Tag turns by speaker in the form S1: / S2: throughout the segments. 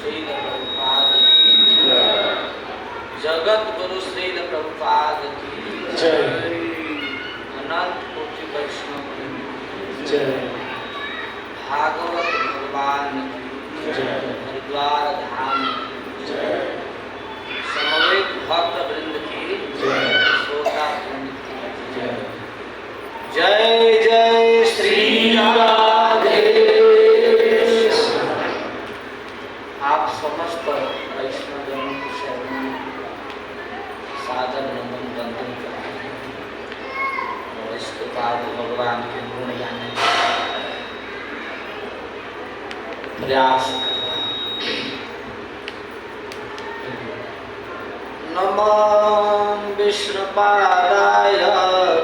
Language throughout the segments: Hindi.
S1: श्रील प्रभुपाद की जय। जगत गुरु श्रील प्रभुपाद की जय। अनंत कोटि वैष्णव की जय। भागवत भगवान की जय। हरिद्वार धाम की जय। समवेत भक्त वृंद की जय। श्रोता वृंद की जय। जय जय श्री राधे। आप समस्त वैष्णवजनों को शरण सादर नमन वंदन करते हैं और इसके बाद भगवान के गुण गाने का प्रयास करते हैं। नमो विष्णुपादाय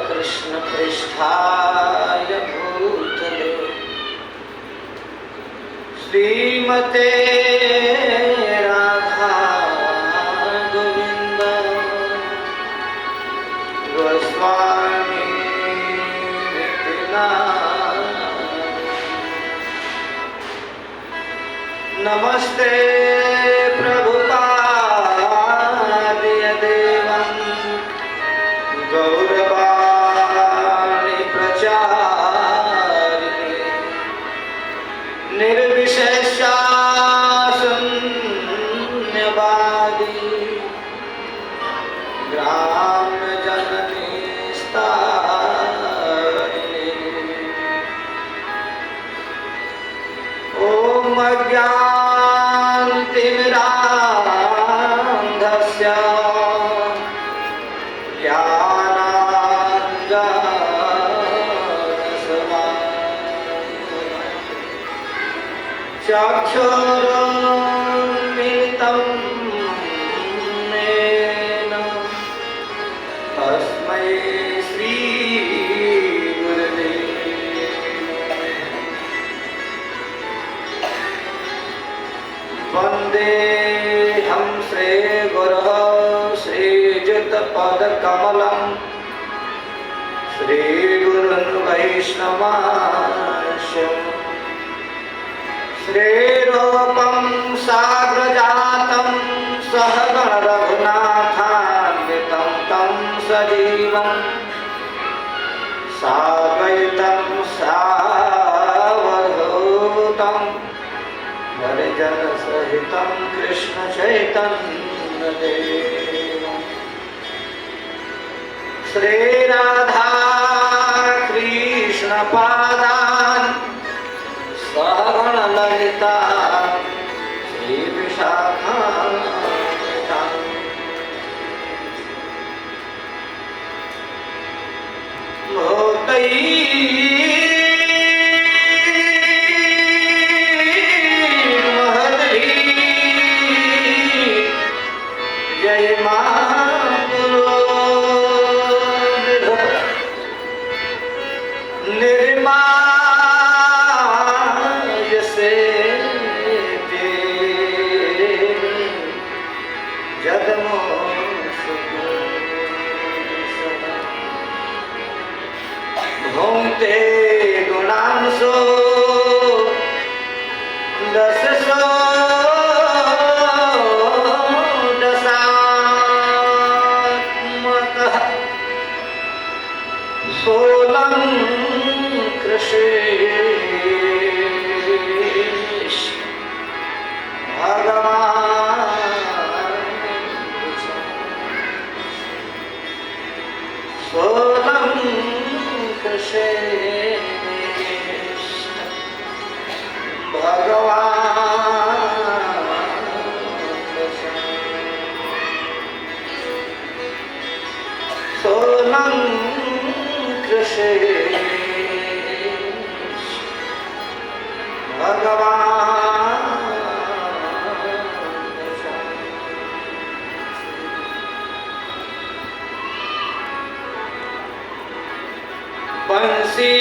S1: कृष्ण पृष्ठाय भूतले श्रीमते राधा गोविंद गोस्वामी नमस्ते प्रभुपाद गौरवाणी प्रचारिणे निर्विशेषा शून्यवादी ग्राम्य जननी स्तारिणे। ओम अज्ञानतिमिरान्धस्य चक्षुरुन्मिलितं येन तस्मै श्रीगुरवे वन्देऽहं श्रीगुरोः श्रीयुतपदकमलं श्रीगुरुन् वैष्णवांश्च श्रीरूपं साग्रजातं सहगण रघुनाथान्वितं तं सजीवं साद्वैतं सावधूतं परिजनसहितं कृष्णचैतन्यदेवं श्रीराधा कृष्णपादान् सहगण ललिता श्री विशाखान्वितां महद्री जय निर्मा घूमते गुणांसो दससो दशात्मकः सोलं कृष्ण भगवान सोलं श्रेष्ठ भगवान सोलं श्रेष्ठ भगवान बंसी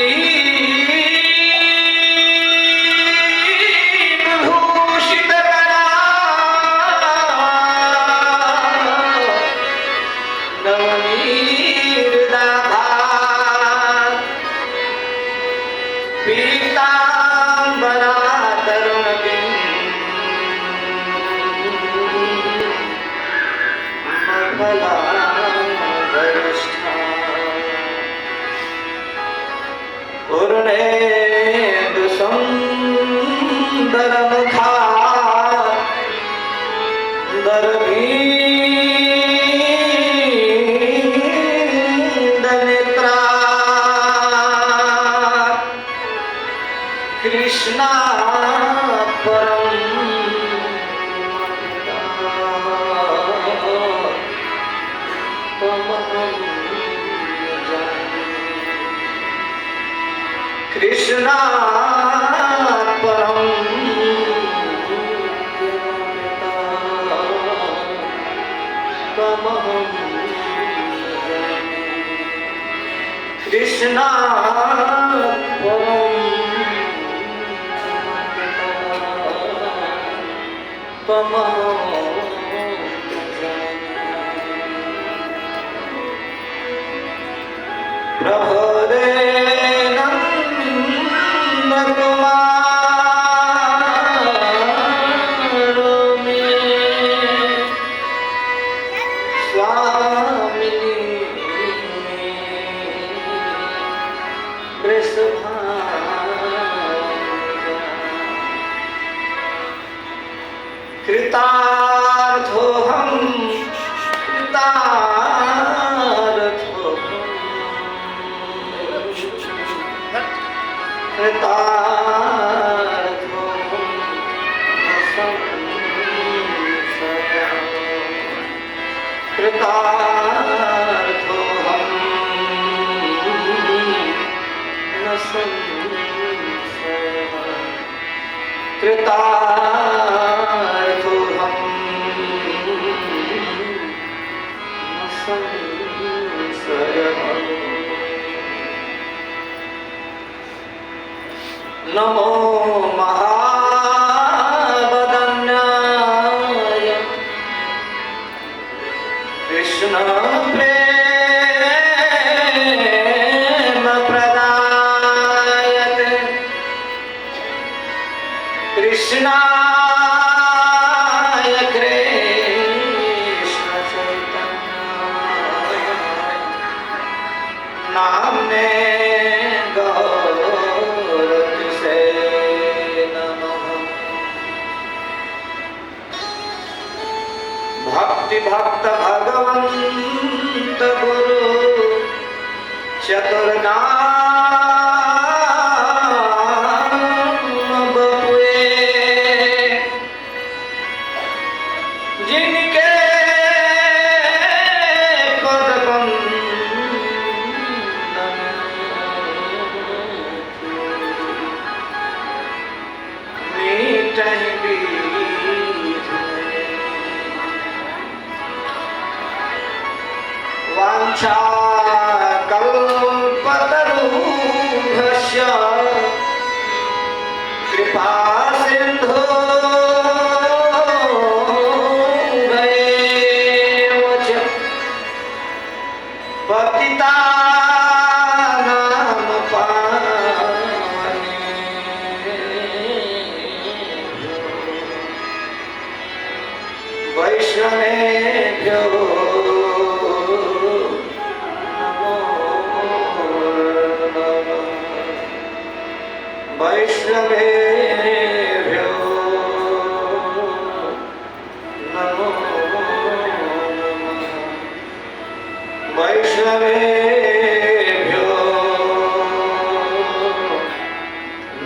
S1: कृष्णा परम कृष्णा परम प्रभो रे नंद कुमार में स्वामिनी कृतार्थोऽहं न संशयः कृतार्थोऽहं न संशयः नमो महावदन्याय कृष्ण प्रेम प्रदायते कृष्णाय कृष्ण चैतन्याय नाम्ने भक्ति भक्त भगवंत गुरु चतुर्नाम बपुए जिनके पद बंदन मीठहि वाञ्छाकल्पतरुभ्यश्च कृपा सिन्धुभ्येव च पतितानां पावनेभ्यो वैष्णवेभ्यो वैष्णवेभ्यो नमो नमः वैष्णवेभ्यो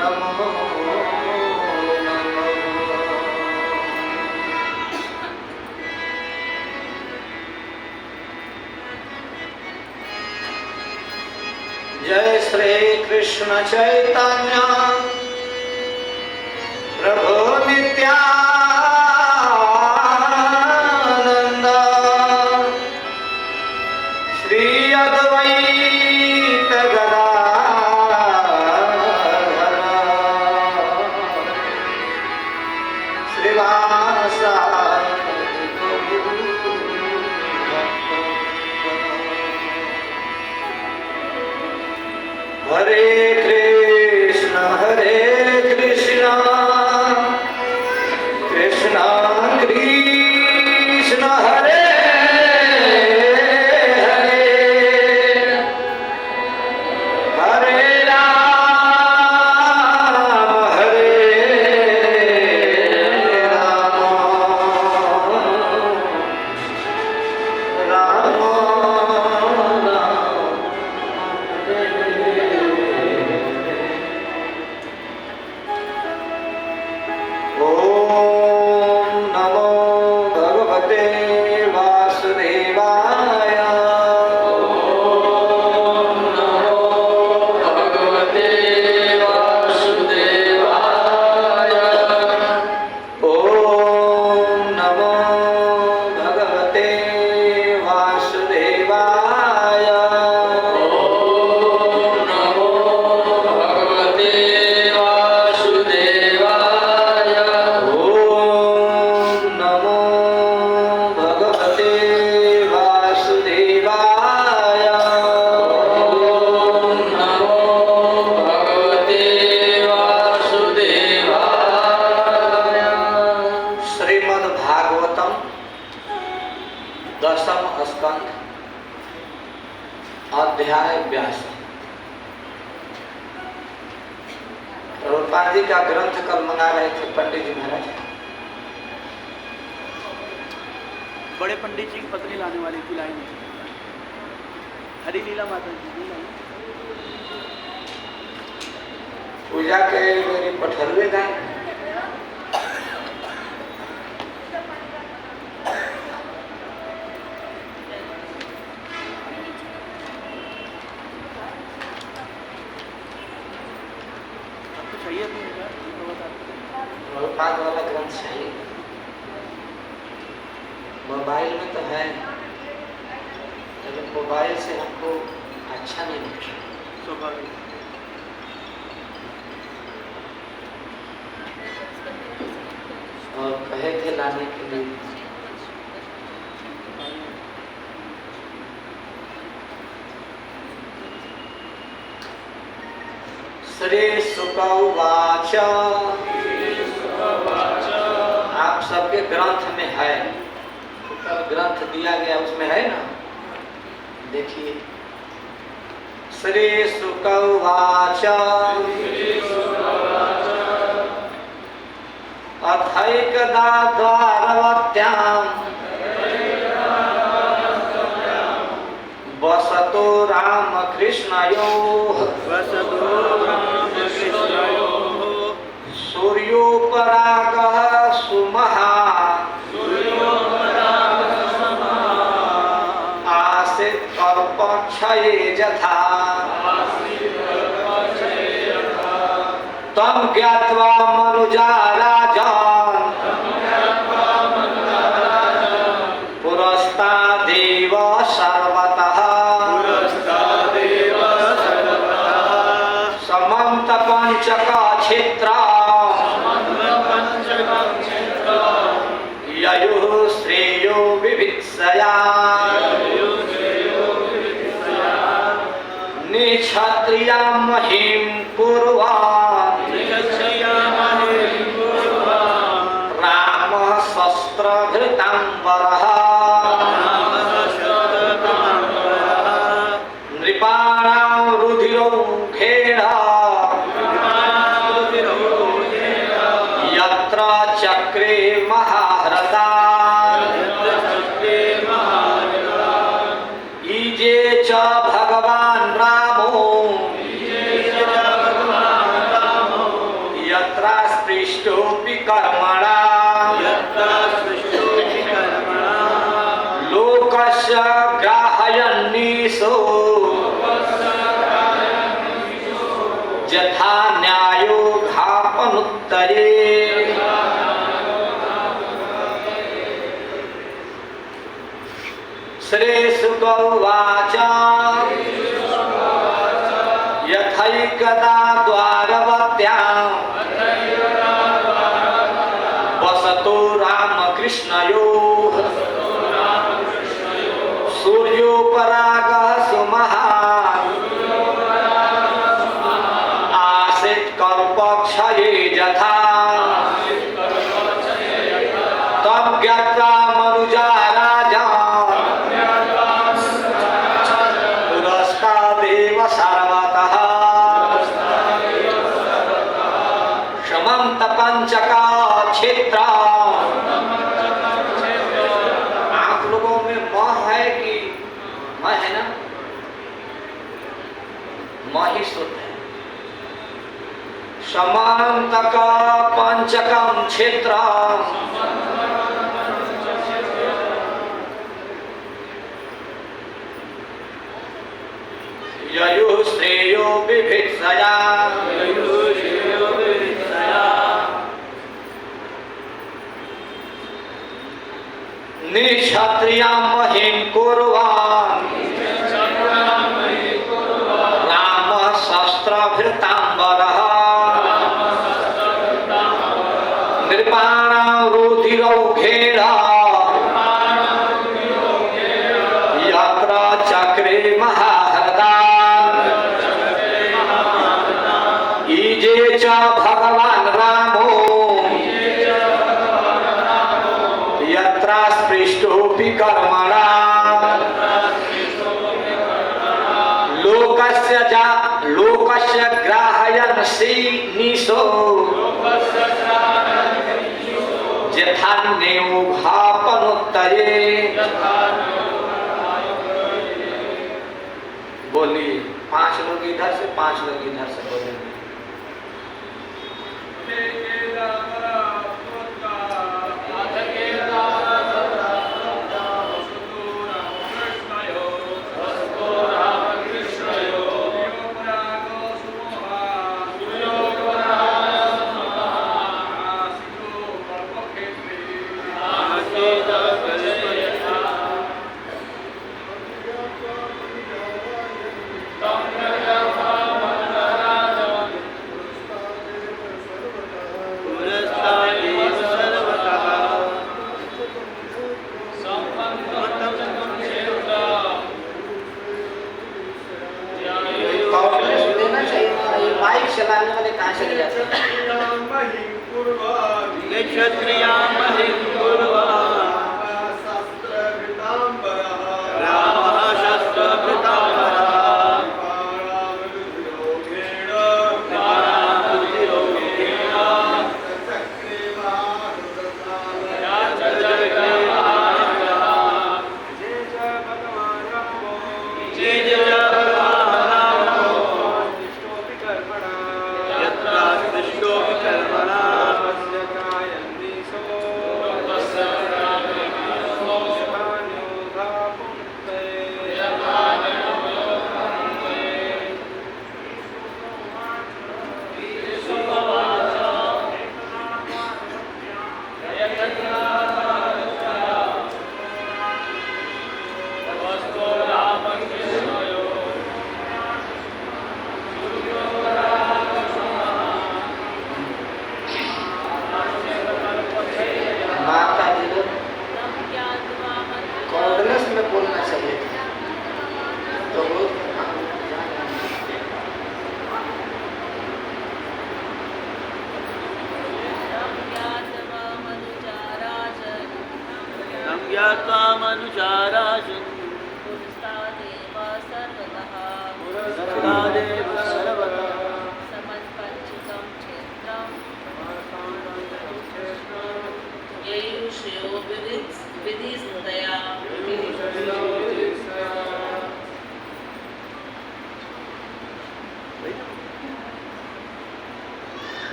S1: नमो नमः। जय श्री कृष्ण चैतन्य प्रभु नित्यानंद श्री अद्वैत गदाधर श्रीवासादि हरे कृष्ण कृष्ण कृष्ण हरे हरे हरे राम राम ओम नमो भगवते वासुदेवाय। 10म स्कंध अध्याय 82। प्रभुपाद जी का ग्रंथ कल मंगा रहे थे पंडित जी महाराज।
S2: बड़े पंडित जी की पत्नी लाने वाली थी लाइन में। हरी लीला माता जी
S1: पूजा के मेरी पठरवे गाय
S2: चाहिए
S1: प्रभुपाद वाला ग्रंथ चाहिए। मोबाइल में तो है लेकिन मोबाइल से हमको अच्छा नहीं लगता।
S2: स्वाभाविक।
S1: और कहे थे लाने के लिए। श्री शुक उवाच। आप सबके ग्रंथ में है, कल ग्रंथ दिया गया उसमें है ना, देखिए। श्री शुक उवाच अथैकदा द्वारवत्याम् वसतो रामकृष्णयोः सूर्योपरागः सुमहान् आसीत् कल्पक्षये यथा तं ज्ञात्वा मनुजा राजान् पुरस्तादेव सर्वतः समन्त पंचकक्षेत्रं ययुः श्रेयो विभित्सया निक्षत्रियां महिं कुर्वान् रामः शस्त्रभृताम्बरः नृपाणां रुधिरोऽघेन यत्र चक्रे महारथा ईजे च भगवान् रामो यत्र स्पृष्टोऽपि कर्मणा लोकस्य ग्राहयन्नीशो यथा न्यायो घापनुत्तरे। श्री शुक उवाच यथैकदा द्वारवत्याम् वसतो रामकृष्णयोः सूर्योपरागः सुमहान् आसीत् कल्पक्षये यथा तं ज्ञात्वा मनुजा राजान् पुरस्तादेव सर्वतः समन्त पंचकक्षेत्रं। आप लोगों में मह है कि मह है ना, मह ही शुद्ध है। समन्तक पंचकम क्षेत्रं ययुः श्रेयो विभित्सया निक्षत्रियां महिं कुर्वान् रामः शस्त्रभृताम्बरः नृपाणां रुधिरोऽघेन यत्र चक्रे महारथान् ईजे च भगवान् रामो यत्र स्पृष्टोऽपि कर्मणा श्रावणसी निशो यथान्योघापनोत्तरे। बोलिए 5 लोग इधर से 5 लोग इधर से बोलेंगे। चलाने वाले कहाँ चले जाते हैं?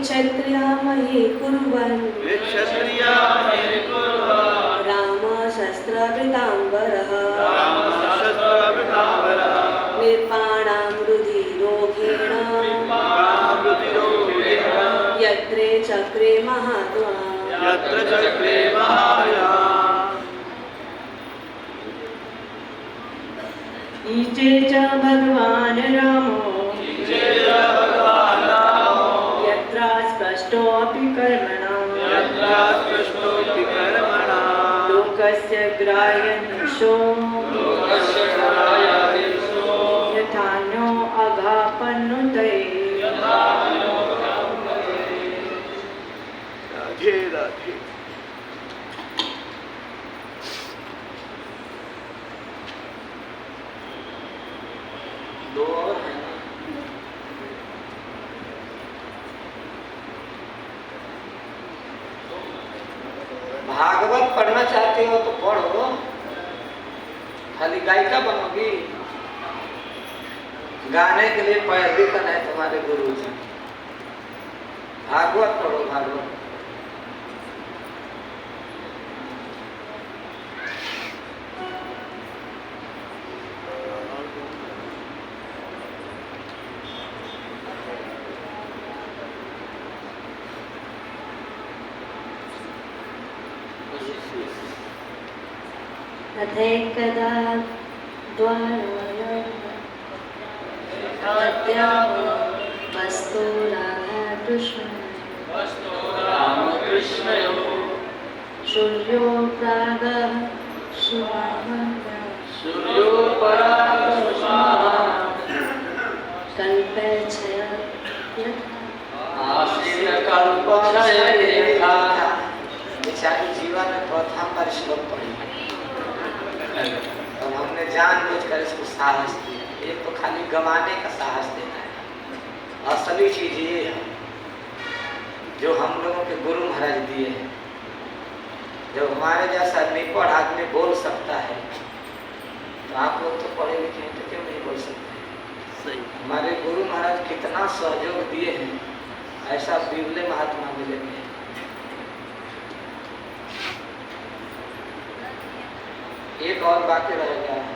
S3: क्षत्रियामहे कुर्वन् राम शस्त्रवृताम्बरः निर्माणां रुधिरोघेण यत्रे चक्रे महात्मा ईचे च भगवान् रामो स्पष्टोऽपि कर्मणा लोकस्य ग्राह्यनिशो यथान्यो अघापनुतये।
S2: राधे राधे।
S1: दो और हैं। भागवत पढ़ना चाहते हो तो पढ़ो, खाली गायिका बनोगी? गाने के लिए पैरविकन है तुम्हारे गुरु जी। भागवत पढ़ो, भागवत।
S3: तथैकदा वस्तु राधाकृष्णयो सूर्यो प्रागः कल्पच्छय
S1: बेचारी जीवन में प्रथम बार श्लोक पढ़ी और हमने जानबूझकर इसको साहस दिया। ये तो खाली गंवाने का साहस देना है। असली चीज ये है जो हम लोगों के गुरु महाराज दिए हैं। जब हमारे जैसा निपढ़ आदमी बोल सकता है तो आप लोग तो पढ़े लिखे हैं तो क्यों नहीं बोल सकते?
S2: सही।
S1: हमारे गुरु महाराज कितना सहयोग दिए हैं, ऐसा बिरले महात्मा मिलेंगे। एक और बाकी रह गया है।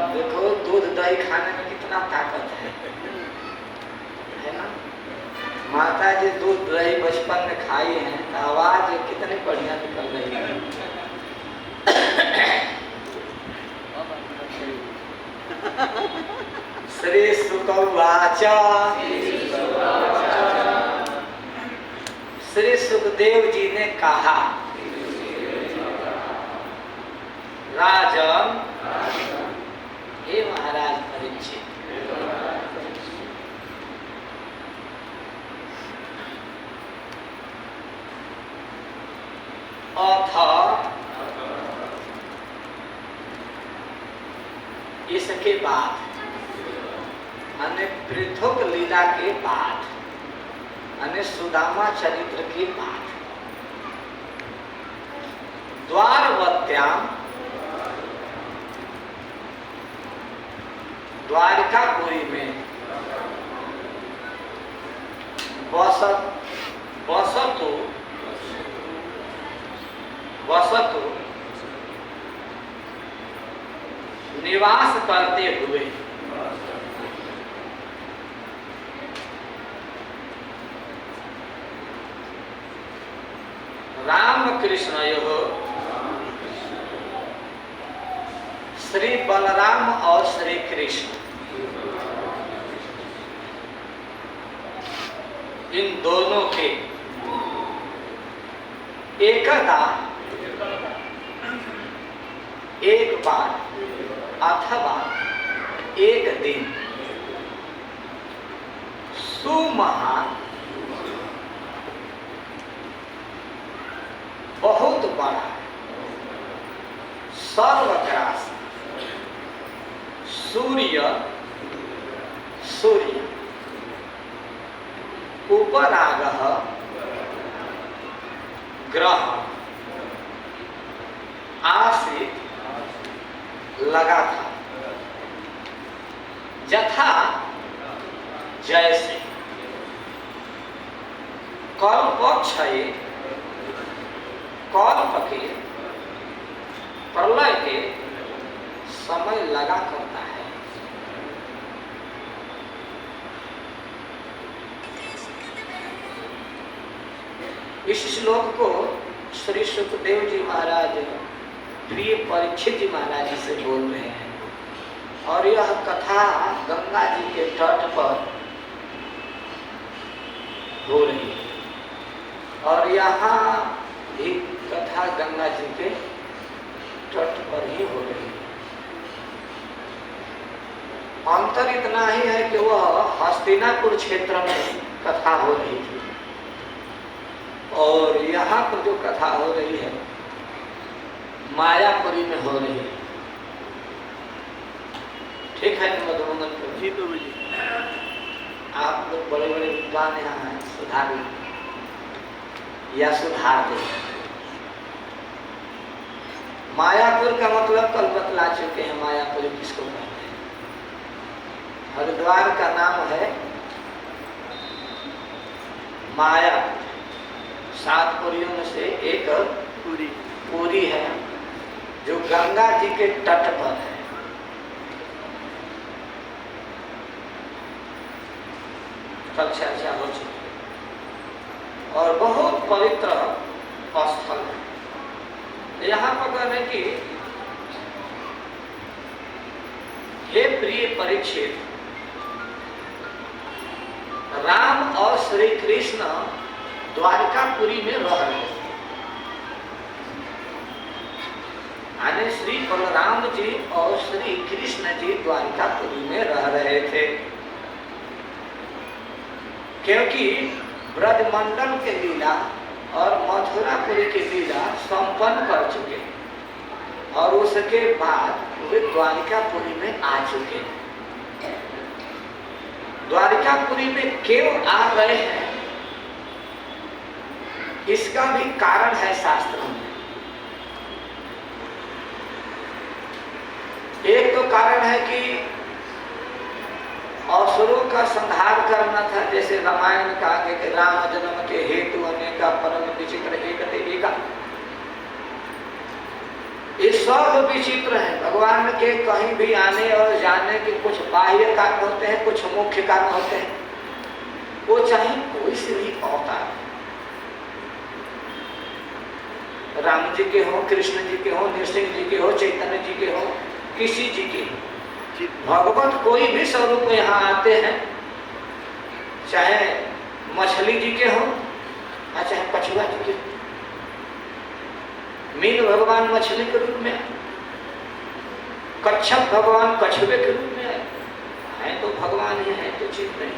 S1: देखो दूध दही खाने में कितना ताकत है ना? माता जी दूध दही बचपन में खाई हैं तो आवाज कितनी बढ़िया निकल रही है। श्री शुक उवाच, श्री सुखदेव जी ने कहा, राजन, हे महाराज परीक्षित, अथ इसके बाद, अन्य पृथुक लीला के बाद, अन्य सुदामा चरित्र के बाद, द्वारवत्याम, द्वारिकापुरी में वसतु निवास करते हुए रामकृष्णयोः, श्री बलराम और श्री कृष्ण, इन दोनों के एकदा, एक बार अथवा एक दिन, सुमहान, बहुत बड़ा, सर्वग्रास, सूर्य उपरागः ग्रह आसीत लगा था, यथा जैसे कल्पक्षये, कल्प के प्रलय के समय लगा करता है। इस श्लोक को श्री सुखदेव जी महाराज प्रिय परीक्षित जी महाराज जी से बोल रहे हैं, और यह कथा गंगा जी के तट पर हो रही है, और यहाँ भी कथा गंगा जी के तट पर ही हो रही है। अंतर इतना ही है कि वह हस्तिनापुर क्षेत्र में कथा हो रही थी, और यहाँ पर जो कथा हो रही है मायापुरी में हो रही है। ठीक है मधुमंगल प्रभु
S2: जी प्रभु जी।
S1: आप लोग बड़े बड़े विद्वान यहाँ हैं, सुधार या सुधार दे। मायापुर का मतलब कल बतला चुके हैं, मायापुरी किसको कहते हैं। हरिद्वार का नाम है मायापुर, 7 पुरियों में से एक पुरी है जो गंगा जी के तट पर है। कल चर्चा हो चुकी और बहुत पवित्र स्थल है। यहाँ पर कहने की, हे प्रिय परीक्षित, राम और श्री कृष्ण द्वारिकापुरी में रह रहे थे। यानी श्री बलराम जी और श्री कृष्ण जी द्वारिकापुरी में रह रहे थे, क्योंकि ब्रजमंडल के लीला और मथुरापुरी की लीला संपन्न कर चुके और उसके बाद वे द्वारिकापुरी में आ चुके। द्वारिकापुरी में क्यों आ रहे हैं, इसका भी कारण है शास्त्रों में। एक तो कारण है कि असुरों का संहार करना था, जैसे रामायण में कहा गया कि राम जन्म के हेतु अनेका परम विचित्र एकते एका। ये सब विचित्र है। भगवान के कहीं भी आने और जाने के कुछ बाह्य कारण होते हैं, कुछ मुख्य कारण होते हैं। वो चाहे कोई से भी अवतार, राम जी के हो, कृष्ण जी के हो, नृसिंह जी के हो, चैतन्य जी के हो, किसी जी के, भगवत कोई भी स्वरूप यहाँ आते हैं, चाहे मछली जी के हो या चाहे कछुआ जी के। मीन भगवान मछली के रूप में, कच्छप भगवान कछुए के रूप में है तो भगवान ही है, तो चित नहीं।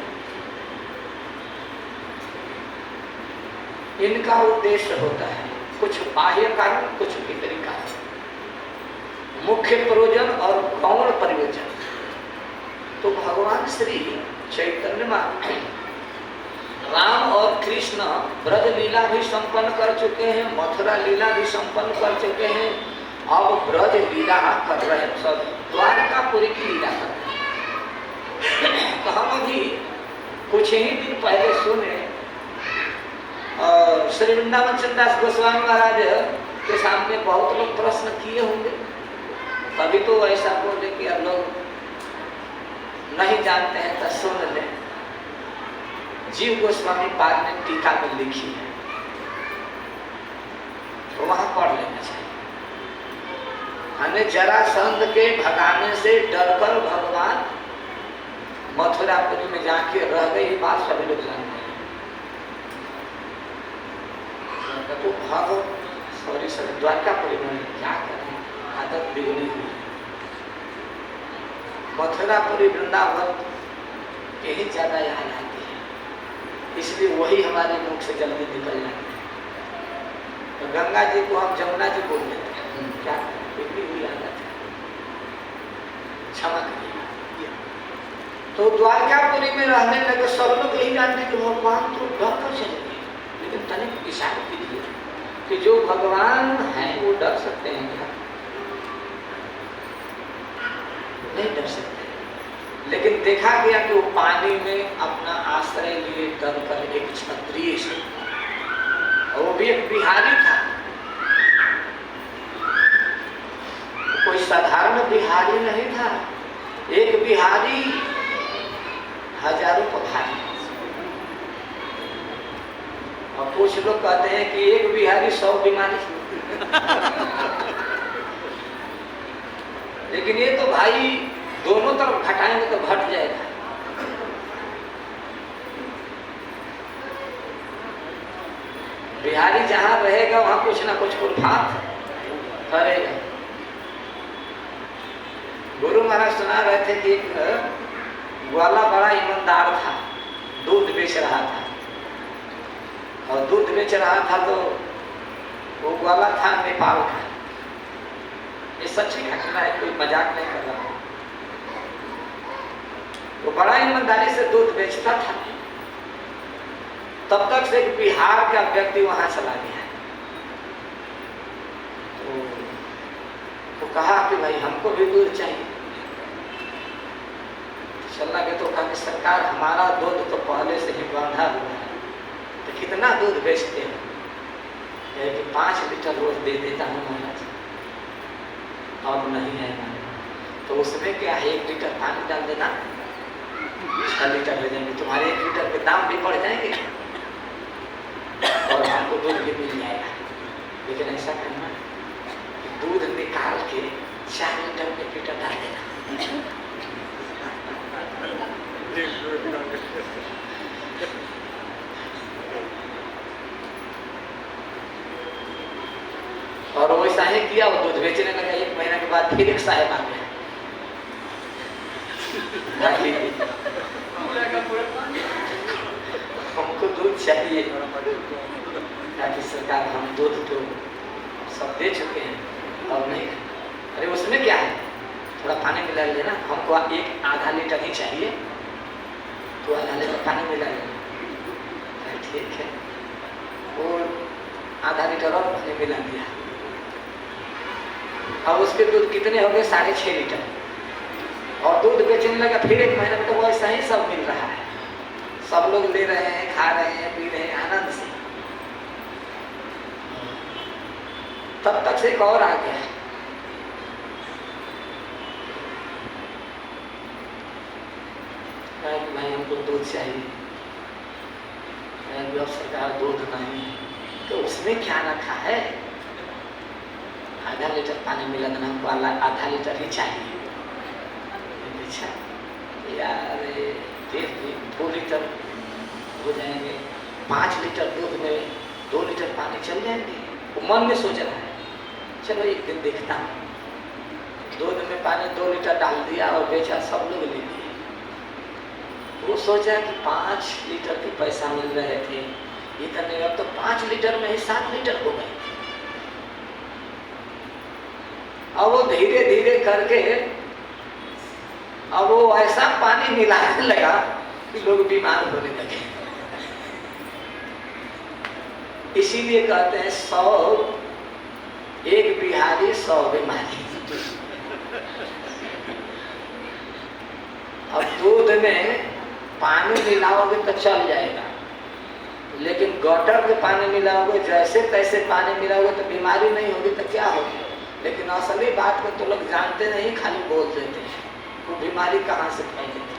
S1: इनका उद्देश्य होता है कुछ बाह्य कारण, कुछ भीतरी कारण, मुख्य प्रयोजन और गौण प्रयोजन। तो भगवान श्री चैतन्य राम और कृष्ण ब्रज लीला भी संपन्न कर चुके हैं, मथुरा लीला भी संपन्न कर चुके हैं, अब ब्रज लीला कर रहे हैं, सब द्वारकापुरी की लीला कर रहे हैं। तो हम अभी कुछ ही दिन पहले सुने और श्री वृंदावन चंद्रदास गोस्वामी महाराज के सामने बहुत लोग प्रश्न किए होंगे, कभी तो ऐसा बोले कि अब लोग नहीं जानते हैं तो सुन ले। जीव गोस्वामी पाद ने टीका में लिखी है, तो वहां पढ़ लेना चाहिए। हमें जरासंध के भगाने से डरकर भगवान मथुरापुरी में जाके रह गए, ये बात सभी लोग जानते हैं। तो द्वारकापुरी में क्या करें, आदत बिगड़ी हुई। मथुरापुरी वृंदावन के ही ज्यादा याद आती है, इसलिए वही हमारे मुख से जल्दी निकल जाते हैं। तो गंगा जी को हम जमुना जी बोल देते हैं, क्या बिगड़ी हुई आदत है, क्षमा करिए। तो द्वारकापुरी में रहने लगे, सब लोग यही जानते कि भगवान तो डर कर चले गए, लेकिन तनिक इशारा कीजिए कि जो भगवान हैं वो डर सकते हैं क्या? नहीं डर सकते। लेकिन देखा गया कि वो पानी में अपना आश्रय लिए डर कर एक क्षत्रिय से, और वो भी एक बिहारी था, कोई साधारण बिहारी नहीं था। एक बिहारी हजारों पर भारी। और कुछ लोग कहते हैं कि एक बिहारी 100 बीमारी। लेकिन ये तो भाई दोनों तरफ घटाएंगे तो घट जाएगा। बिहारी जहां रहेगा वहां कुछ ना कुछ उल्फात करेगा। गुरु महाराज सुना रहे थे कि एक ग्वाला बड़ा ईमानदार था, दूध बेच रहा था, और दूध बेच रहा था तो वो ग्वाला था नेपाल का। ये सच्ची घटना है, कोई मजाक नहीं कर रहा। वो बड़ा ईमानदारी से दूध बेचता था, तब तक से एक बिहार का व्यक्ति वहां चला गया। तो कहा कि भाई हमको भी दूध चाहिए। चलना के तो कहा कि सरकार हमारा दूध तो पहले से ही बांधा हुआ है, तो कितना दूध बेचते हैं? कि 5 लीटर रोज दे देता हूँ महाराज। अब नहीं है महाराज, तो उसमें क्या है, 1 लीटर पानी डाल देना, 6 लीटर ले जाएंगे, तुम्हारे 1 लीटर के दाम भी बढ़ जाएंगे और हमको दूध भी मिल जाएगा। लेकिन ऐसा करना, दूध निकाल के 4 लीटर में लीटर डाल देना। और वैसा ही किया, वो दूध बेचने लगा। बाद फिर एक साहेब आ गया, हमको दूध चाहिए। कि सरकार हम दूध तो सब दे चुके हैं और नहीं। अरे उसमें क्या है, थोड़ा पानी मिला लेना, हमको एक आधा लीटर ही चाहिए, तो आधा लीटर पानी मिला लेना। ठीक है, वो आधा लीटर और पानी मिला दिया। अब उसके दूध कितने हो गए, 6.5 लीटर, और दूध बेचने लगा। फिर 1 महीने में तो वो ऐसा ही सब मिल रहा है, सब लोग ले रहे हैं, खा रहे हैं, पी रहे हैं आनंद से। तब तक से एक और आ गया, भाई हमको दूध चाहिए। अब सरकार दूध नहीं, तो उसमें क्या रखा है, आधा लीटर पानी मिला देना, हमको आधा लीटर ही चाहिए। अच्छा यार, 2 लीटर हो जाएंगे, 5 लीटर दूध में 2 लीटर पानी चल जाएंगे। वो मन में सोच रहा है, चलो एक दिन देखता हूँ। दूध में पानी 2 लीटर डाल दिया और बेचा, सब लोग ले लिए। वो सोचा कि 5 लीटर के पैसा मिल रहे थे, इतने, अब तो 5 लीटर में ही 7 लीटर हो गए। अब वो धीरे धीरे करके अब वो ऐसा पानी मिलाने लगा कि लोग बीमार होने लगे। इसीलिए कहते हैं 100 एक बिहारी 100 बीमारी। अब दूध में पानी मिलाओगे तो चल जाएगा, लेकिन गटर के पानी मिलाओगे, जैसे तैसे पानी मिलाओगे तो बीमारी नहीं होगी तो क्या होगी। लेकिन असली बात को तो लोग जानते नहीं, खाली बोल देते हैं। वो बीमारी कहाँ से फैली थी,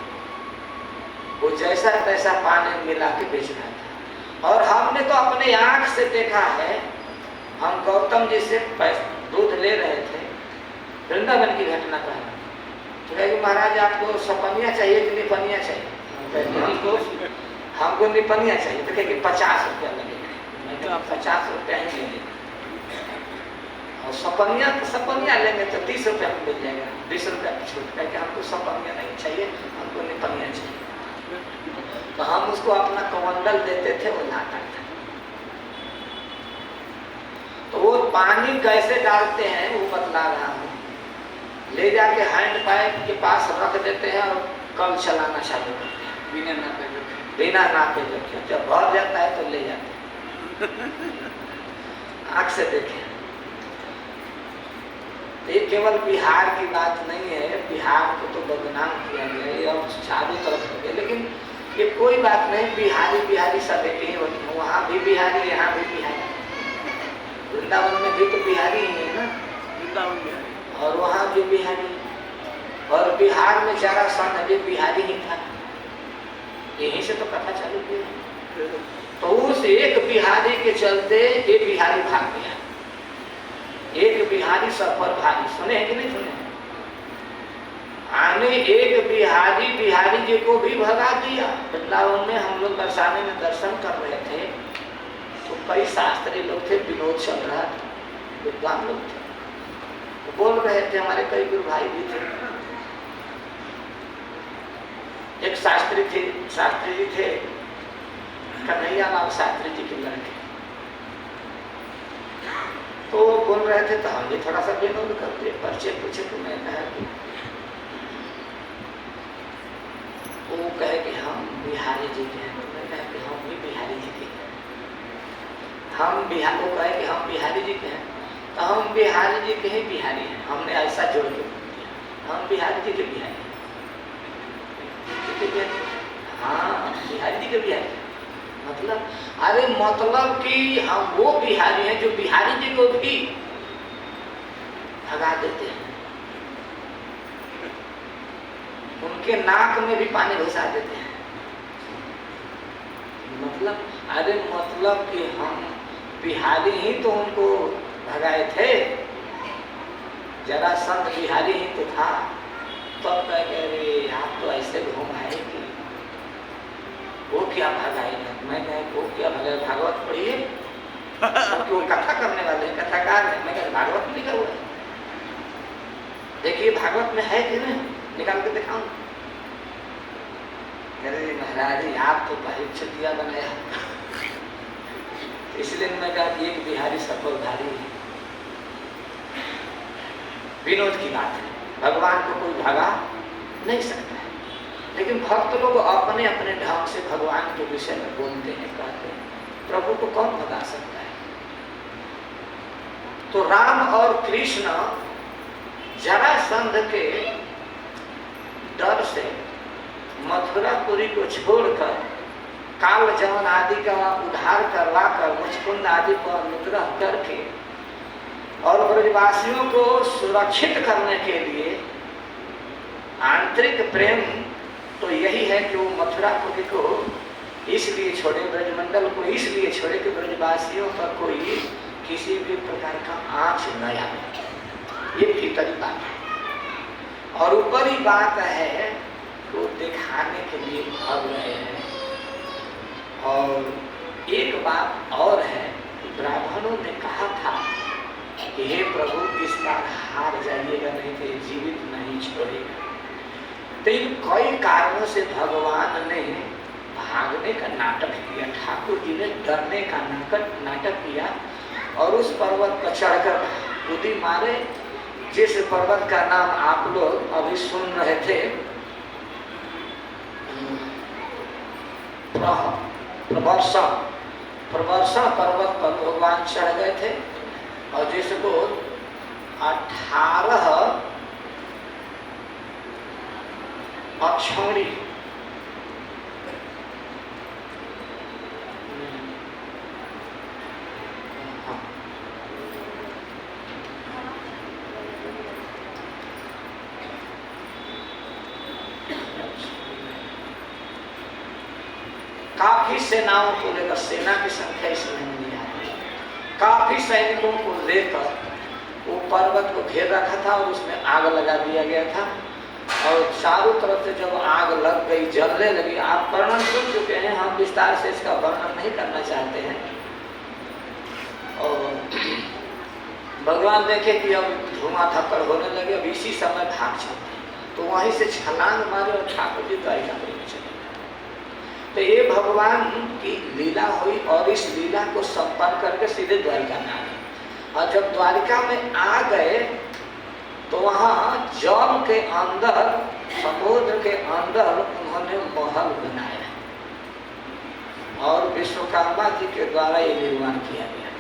S1: वो जैसा तैसा पानी मिला के बेच रहा था। और हमने तो अपने आँख से देखा है, हम गौतम जी से दूध ले रहे थे, वृंदावन की घटना का है। तो कहेगी महाराज आपको सपनिया चाहिए कि निपनिया चाहिए? हमको निपनिया चाहिए। तो कहेगी 50 रुपया लगेगा। 50 रुपया ही लेंगे, और सपनिया लेंगे तो 30 रुपया में मिल जाएगा, 20 रुपया की छूट। करके हमको सपनिया नहीं चाहिए, हमको निपनिया चाहिए। तो हम उसको अपना कमंडल देते थे, वो लाता था। तो वो पानी कैसे डालते हैं वो बतला रहा हूँ। ले जाके हैंड पाइप के पास रख देते हैं और कल चलाना चालू करते हैं, बिना नापे रखे। जब भर जाता है तो ले जाते हैं। आँख से देखें। ये केवल बिहार की बात नहीं है, बिहार को तो बदनाम किया गया, ये अब चारों तरफ हो गया। लेकिन ये कोई बात नहीं, बिहारी बिहारी सब एक ही होती है। वहाँ भी बिहारी, यहाँ भी बिहारी, वृंदावन में भी तो बिहारी ही है ना,
S2: वृंदावन बिहारी,
S1: और वहाँ भी बिहारी। और बिहार में जरासंध भी बिहारी ही था, यहीं से तो कथा चालू किया। तो उस एक बिहारी के चलते ये बिहारी भाग गया। एक बिहारी सब पर भारी, सुने हैं कि नहीं सुने? आने एक बिहारी बिहारी जी को भी भगा दिया। वृंदावन में हम लोग बरसाने में दर्शन कर रहे थे, तो कई शास्त्री लोग थे, विनोद चल रहा था, विद्वान लोग थे, तो बोल रहे थे, हमारे कई गुरु भाई भी थे। एक शास्त्री जी थे, कन्हैया लाल शास्त्री जी के लड़के, तो बोल रहे थे। तो हम भी थोड़ा सा विनोद करते, परिचय पूछे, तो मैं कहा कि वो कहे कि हम बिहारी जी के हैं। तो मैं कहा कि हम भी बिहारी जी के हैं। वो कहे कि हम बिहारी जी के हैं, तो हम बिहारी जी के ही बिहारी हैं। हमने ऐसा जोड़ के दिया, हम बिहारी जी के बिहारी हैं। हाँ, बिहारी जी के बिहारी। मतलब अरे मतलब कि हम वो बिहारी हैं जो बिहारी जी को भी भगा देते हैं, उनके नाक में भी पानी घुसा देते हैं। मतलब अरे मतलब कि हम बिहारी ही तो उनको भगाए थे, जरासंध बिहारी ही तो था। तब कह के अरे आप तो ऐसे घूम आए कि वो क्या भगाए। मैं कहा वो क्या भगाए, भागवत पढ़िए, क्योंकि वो कथा करने वाले हैं, कथाकार है। मैं कहा भागवत में लिखा हुआ है। देखिए भागवत में है कि नहीं, निकाल के दिखाऊं? अरे महाराज जी आप तो परीक्षित दिया बनाया, इसलिए मैं कहा कि एक बिहारी सबको उधारी है। विनोद की बात है, भगवान को कोई भगा नहीं सकता है, लेकिन भक्त लोग अपने अपने ढंग से भगवान के विषय में बोलते हैं, कहते हैं। प्रभु को कौन भगा सकता है? तो राम और कृष्ण जरासंध के डर से मथुरापुरी को छोड़कर काल जवन आदि का उद्धार करवा कर मुचकुंद आदि पर अनुग्रह करके और ब्रजवासियों को सुरक्षित करने के लिए आंतरिक प्रेम तो यही है कि वो मथुरापुरी को इसलिए छोड़े, ब्रजमंडल को इसलिए छोड़े कि ब्रजवासियों पर कोई किसी भी प्रकार का आँच न आए। ये भीतरी बात है। और ऊपरी बात है वो दिखाने के लिए भाग रहे हैं। और एक बात और है, ब्राह्मणों ने कहा था कि हे प्रभु इस बार हार जाइएगा, नहीं तो जीवित नहीं छोड़ेगा। तो इन कई कारणों से भगवान ने भागने का नाटक किया, ठाकुर जी ने डरने का नाटक किया और उस पर्वत पर चढ़कर कूदी मारे, जिस पर्वत का नाम आप लोग अभी सुन रहे थे, प्रवर्षण पर्वत पर भगवान चढ़ गए थे और जिसको 18 अक्षौणी काफी सेनाओं को लेकर, सेना की संख्या इसमें नहीं आई, काफी सैनिकों को लेकर वो पर्वत को घेर रखा था और उसमें आग लगा दिया गया था। और चारों तरफ से जब आग लग गई, जलने लगी, आप वर्णन सुन चुके हैं, हम विस्तार से इसका वर्णन नहीं करना चाहते हैं। और भगवान देखे कि अब धुआं धक्कर होने लगे, अब इसी समय भाग चलते हैं, तो वहीं से छलांग मारे और ठाकुर जी द्वारिका में चले। तो ये भगवान की लीला हुई और इस लीला को संपन्न करके सीधे द्वारिका में आ गए। और जब द्वारिका में आ गए तो वहाँ जल के अंदर, समुद्र के अंदर उन्होंने महल बनाया और विश्वकर्मा जी के द्वारा ये निर्माण किया गया।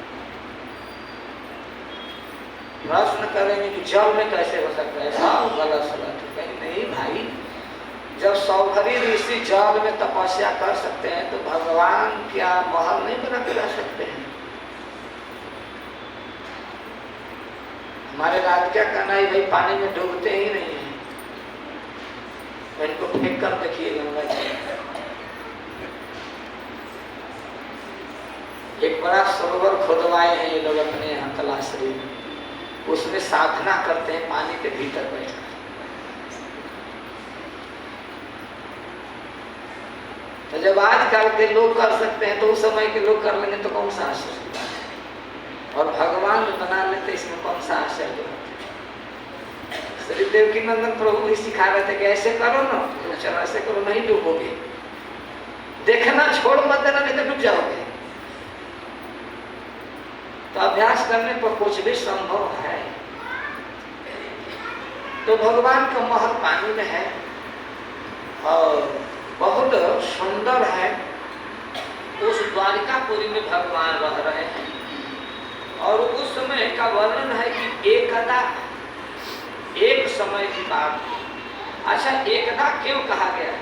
S1: प्रश्न करेंगे कि जल में कैसे हो सकता है, सब गलत सलत। कहीं नहीं भाई, जब सौभरी ऋषि जल में तपस्या कर सकते हैं तो भगवान क्या महल नहीं बना के रह सकते हैं? हमारे राज क्या कहना है भाई, पानी में डूबते ही नहीं है, तो इनको फेंक कर देखिए गंगा जी। एक बड़ा सरोवर खुदवाए हैं ये लोग अपने यहाँ तलाशरी में, उसमें साधना करते हैं पानी के भीतर बैठ। तो जब आजकल के लोग कर सकते हैं तो उस समय के लोग कर लेंगे तो कौन सा आश्चर्य की बात है? और भगवान बना लेते इसमें कौन सा आश्चर्य की बात है? श्री देवकी नंदन प्रभु भी सिखा रहे थे कि ऐसे करो ना, तो चलो ऐसे करो, नहीं डूबोगे, देखना छोड़ मत देना, नहीं तो डूब जाओगे। तो अभ्यास करने पर कुछ भी संभव है। तो भगवान का महल पानी में है और बहुत सुंदर है। उस द्वारिकापुरी में भगवान रह रहे हैं और उस समय का वर्णन है कि एकदा, एक समय की बात। अच्छा, एकदा क्यों कहा गया है?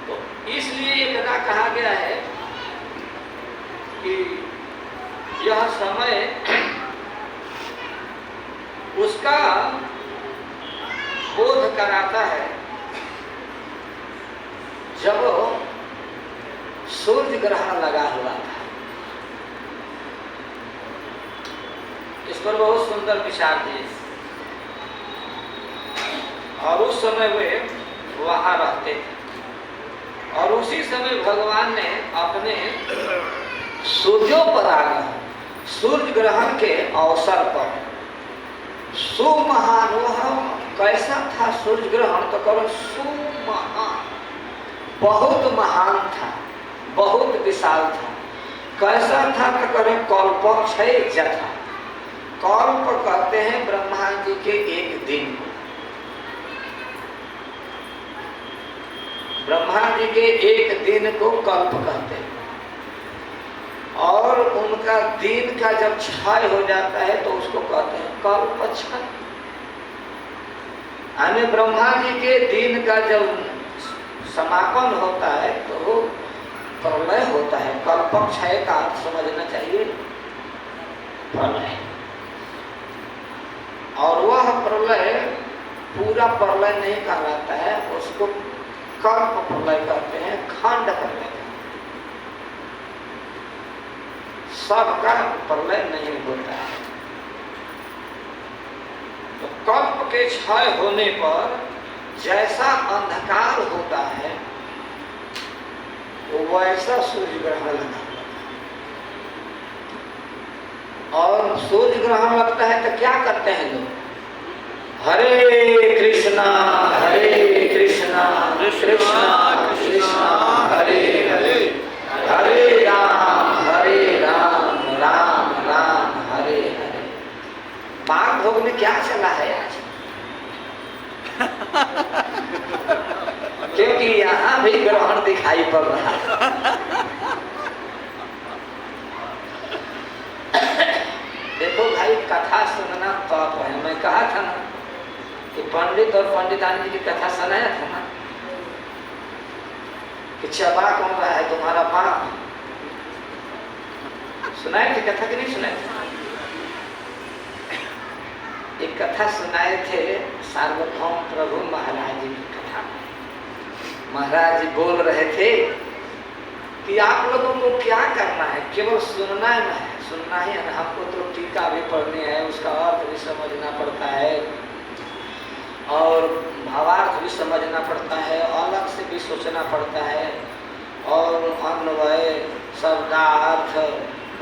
S1: तो इसलिए एकदा कहा गया है कि यह समय उसका बोध कराता है जब सूर्य ग्रहण लगा हुआ था। इस पर बहुत सुंदर विचार दिए और उस समय वे वहां रहते थे और उसी समय भगवान ने अपने सूर्यों पर आ गए, सूर्य ग्रहण के अवसर पर सुमहान, वह कैसा था सूर्य ग्रहण, तो करो सुमहान, बहुत महान था, बहुत विशाल था। कैसा था तो करो कल्पक्षय जथा। कल्प कहते हैं ब्रह्मा जी के एक दिन को, ब्रह्मा जी के एक दिन को कल्प कहते हैं। और उनका दिन का जब क्षय हो जाता है तो उसको कहते हैं कल्प क्षय। यानी ब्रह्मा जी के दिन का जब समापन होता है तो वो प्रलय होता है। कल्प क्षय का अर्थ समझना चाहिए प्रलय। और वह प्रलय पूरा प्रलय नहीं कहलाता है, उसको कल्प प्रलय कहते हैं, खंड प्रलय। सबका प्रलय नहीं होता है। तो कल्प के क्षय होने पर जैसा अंधकार होता है वो वैसा सूर्य ग्रहण लगता है। और सूर्य ग्रहण लगता है तो क्या करते हैं लोग? हरे कृष्णा कृष्णा कृष्णा हरे हरे, हरे राम राम राम हरे हरे। माघ भोग में क्या चला है आज? क्योंकि यहाँ भी ग्रहण दिखाई पड़ रहा है। देखो भाई, कथा सुनना पाप है। मैं कहा था ना कि पंडित और पंडितानी जी की कथा सुनाया था ना कि चबा कौन रहा है तुम्हारा बाप। सुनाए थे कथा कि नहीं सुनाए थे? एक कथा सुनाए थे सार्वभौम प्रभु महाराज जी की कथा। महाराज जी बोल रहे थे कि आप लोगों को क्या करना है, केवल सुनना है, सुनना ही है। हमको तो टीका भी पढ़नी है, उसका अर्थ भी समझना पड़ता है और भावार्थ भी समझना पड़ता है, अलग से भी सोचना पड़ता है। और अन्वय, शब्दार्थ,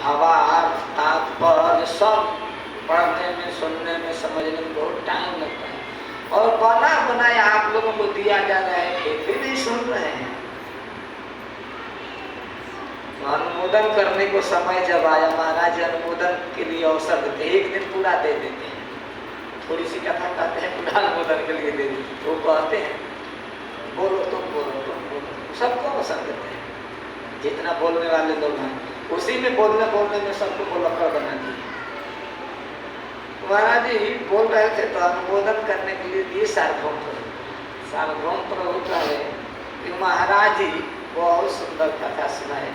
S1: भावार्थ, तात्पर्य सब पढ़ने में, सुनने में, समझने में बहुत टाइम लगता है। और बना बनाया आप लोगों को दिया जा रहा है, फिर भी नहीं सुन रहे हैं। अनुमोदन करने को समय जब आया, महाराज अनुमोदन के लिए अवसर देते, एक दिन पूरा दे देते हैं। थोड़ी सी कथा कहते हैं, पूरा अनुमोदन के लिए दे देते। वो कहते हैं बोलो तुम बोलो, तुम बोलो, सबको अवसर देते हैं। जितना बोलने वाले लोग हैं उसी में बोलने बोलने में सबको बोलकर बना दिए। महाराज जी बोल रहे थे तो अनुमोदन करने के लिए दिए सार्वभौम प्रभु। सार्वभौम प्रभु कहे कि महाराज जी बहुत सुंदर कथा सुनाए।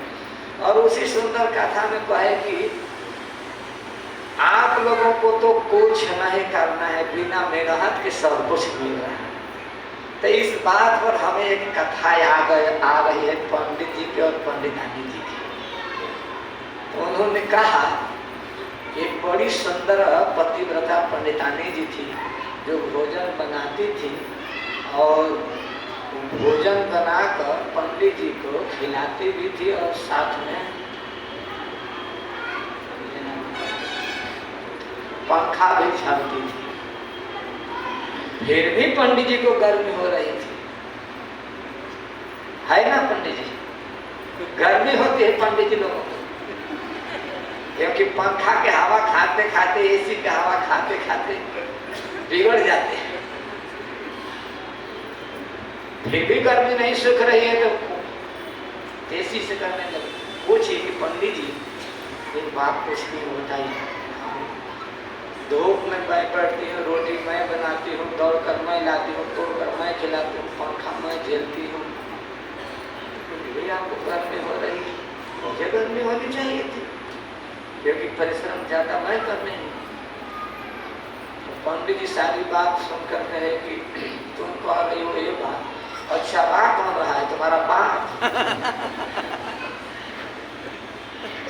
S1: और उसी सुंदर कथा में कहे कि आप लोगों को तो कुछ नहीं करना है, बिना मेहनत के सब कुछ मिल रहा है। तो इस बात पर हमें एक कथा आ रही है पंडित जी की और पंडितानी जी की। तो उन्होंने कहा एक बड़ी सुंदर पतिव्रता पंडितानी जी थी जो भोजन बनाती थी और भोजन बनाकर पंडित जी को खिलाती भी थी और साथ में पंखा भी झलती थी। फिर भी पंडित जी को गर्मी हो रही थी, है ना पंडित जी? गर्मी होती है पंडित जी लोगों को, क्योंकि पंखा के हवा खाते खाते, एसी के हवा खाते खाते बिगड़ जाते हैं। फिर भी गर्मी नहीं सूख रही है तो एसी से करने लगे। पूछिए कि पंडित जी एक बात पूछनी बताइए, धूप में मैं बैठती हूँ, रोटी मैं बनाती हूँ, दौड़ कर मैं लाती हूँ, तोड़ कर मैं खिलाती हूँ, पंखा मैं झेलती हूँ, तो आपको गर्मी हो रही है। मुझे गर्मी होनी चाहिए थी क्योंकि परिश्रम ज्यादा मैं कर रही हूँ। तो पंडित जी सारी बात सुनकर कहे कि तुम कह रही हो ये बात, अच्छा बात कौन रहा है तुम्हारा बाप?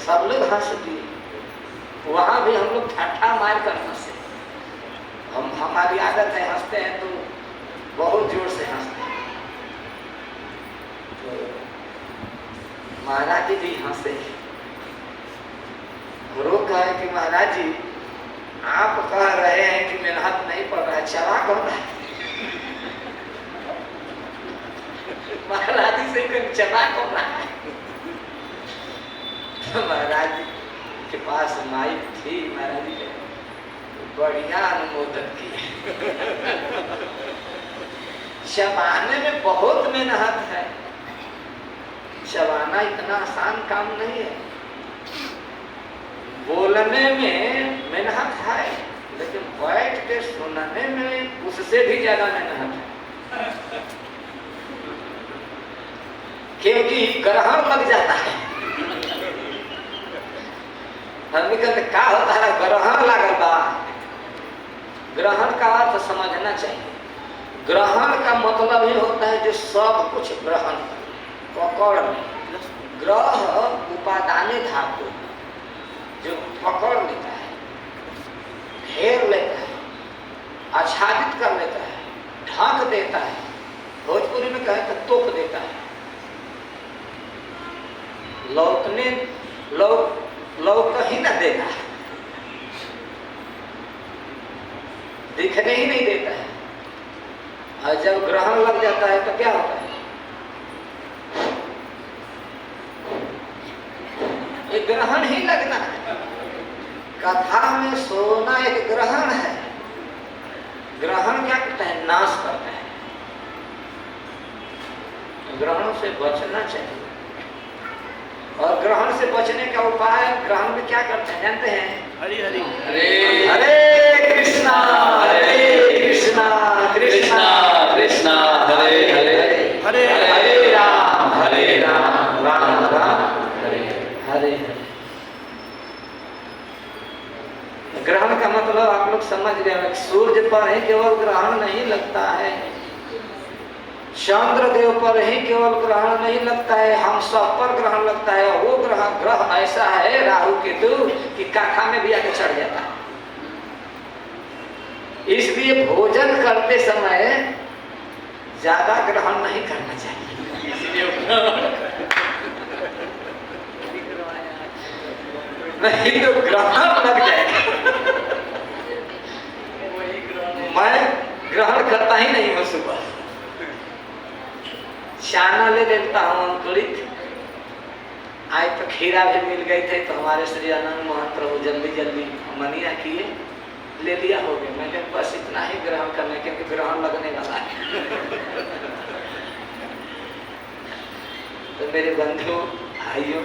S1: सब लोग हंस दिए। वहां भी हम लोग ठट्ठा मार कर हंसे। हमारी आदत है, हंसते हैं तो बहुत जोर से हंसते हैं। तो महाराज जी भी हंसे। गुरु कहे कि महाराज जी आप कह रहे हैं कि मेहनत नहीं पड़ रहा है, चला कौन रहा है? महाराज जी से कहीं चला कौन रहा है? तो महाराज जी के पास माइक थी, महाराज जी ने बढ़िया अनुमोदन किए। चबाने में बहुत मेहनत है, चबाना इतना आसान काम नहीं है। बोलने में मेहनत है, लेकिन बैठ के सुनने में उससे भी ज्यादा मेहनत है, क्योंकि ग्रहण लग जाता है। हम कहते क्या होता है, ग्रहण लगल बा। ग्रहण का अर्थ समझना चाहिए। ग्रहण का मतलब ही होता है जो सब कुछ ग्रहण पकड़ में। ग्रह उपादाने धातु जो पकड़ लेता है, घेर लेता है, आच्छादित कर लेता है, ढक देता है। भोजपुरी में कहे तो तोप देता है। लौक ही न देगा, दिखने ही नहीं देता है। और जब ग्रहण लग जाता है तो क्या होता है? ये ग्रहण ही लगना है। कथा में सोना एक ग्रहण है। ग्रहण क्या करता है? नाश करता है। ग्रहण से बचना चाहिए। और ग्रहण से बचने का उपाय, ग्रहण में क्या करते हैं जानते हैं?
S2: हरि हरि
S1: हरे हरे कृष्णा, हरे कृष्णा, कृष्णा कृष्णा हरे हरे,
S2: हरे
S1: हरे राम, राम राम हरे हरे। ग्रहण का मतलब आप लोग समझ गए। सूर्य पर ही केवल ग्रहण नहीं लगता है, चंद्र देव पर ही केवल ग्रहण नहीं लगता है, हम सब पर ग्रहण लगता है। वो ग्रह ऐसा है राहु केतु कि काखा में भी आके चढ़ जाता है। इसलिए भोजन करते समय ज्यादा ग्रहण नहीं करना चाहिए। नहीं तो ग्रहण लग जाएगा। मैं ग्रहण करता ही नहीं हूँ। सुबह चाना ले लेता हूँ अंकुरित। आज तो खीरा भी मिल गए थे तो हमारे श्री आनंद मोहन प्रभु जल्दी जल्दी मनिया किए, ले लिया, हो गया। मैंने बस इतना ही ग्रहण करना, क्योंकि ग्रहण लगने वाला है। तो मेरे बंधु भाइयों,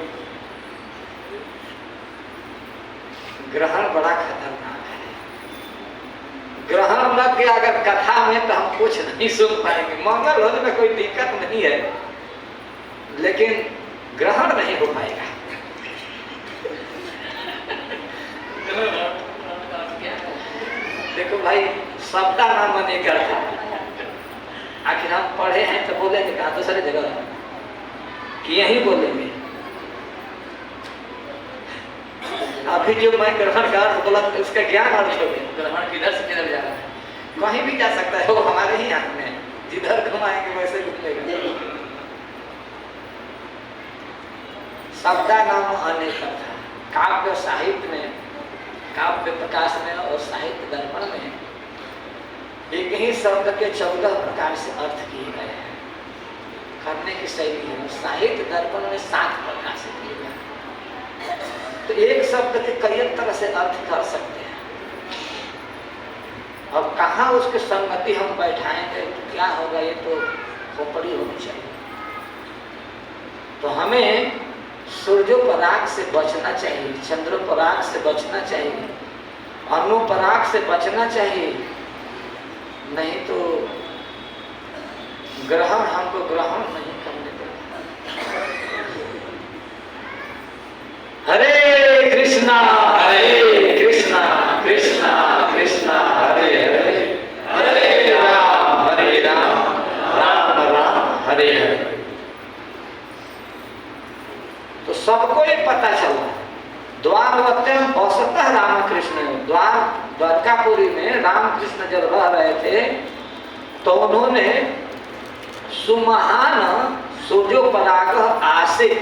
S1: ग्रहण बड़ा खतरनाक है। ग्रहण लग गया अगर कथा में तो हम कुछ नहीं सुन पाएंगे। मंगल होने में कोई दिक्कत नहीं है, लेकिन ग्रहण नहीं हो पाएगा। देखो भाई, शब्दा ना मने करता। आखिर हम पढ़े हैं तो बोलेंगे कहाँ? दूसरे जगह कि यही बोलेंगे। अभी जो मैं ग्रहण का अर्थ बोला उसका ज्ञान अर्थ हो गया। ग्रहण किधर से किधर जा रहा है, कहीं भी जा सकता है, वो हमारे ही हाथ में। जिधर घुमाएंगे वैसे घूमेगा। शब्दा नाम अनेक था। काव्य साहित्य में, काव्य प्रकाश में और साहित्य दर्पण में एक ही शब्द के 14 प्रकार से अर्थ किए गए हैं। करने की शैली है। साहित्य दर्पण में 7 प्रकार से किए गए। तो एक शब्द के कई तरह से अर्थ कर सकते हैं। अब कहाँ उसके संगति हम बैठाएंगे तो क्या होगा, ये तो खोपड़ी होनी चाहिए। तो हमें सूर्योपराग से बचना चाहिए, चंद्रोपराग से बचना चाहिए, अनुपराग से बचना चाहिए। नहीं तो ग्रहण हमको ग्रहण नहीं करने देगा। हरे कृष्णा कृष्णा कृष्णा हरे हरे, हरे राम राम राम हरे हरे। तो सबको ये पता चला। द्वारवत्यम औसतः रामकृष्ण, द्वारकापुरी में रामकृष्ण जब रह रहे थे तो उन्होंने सुमहान सूर्योपराग आसित,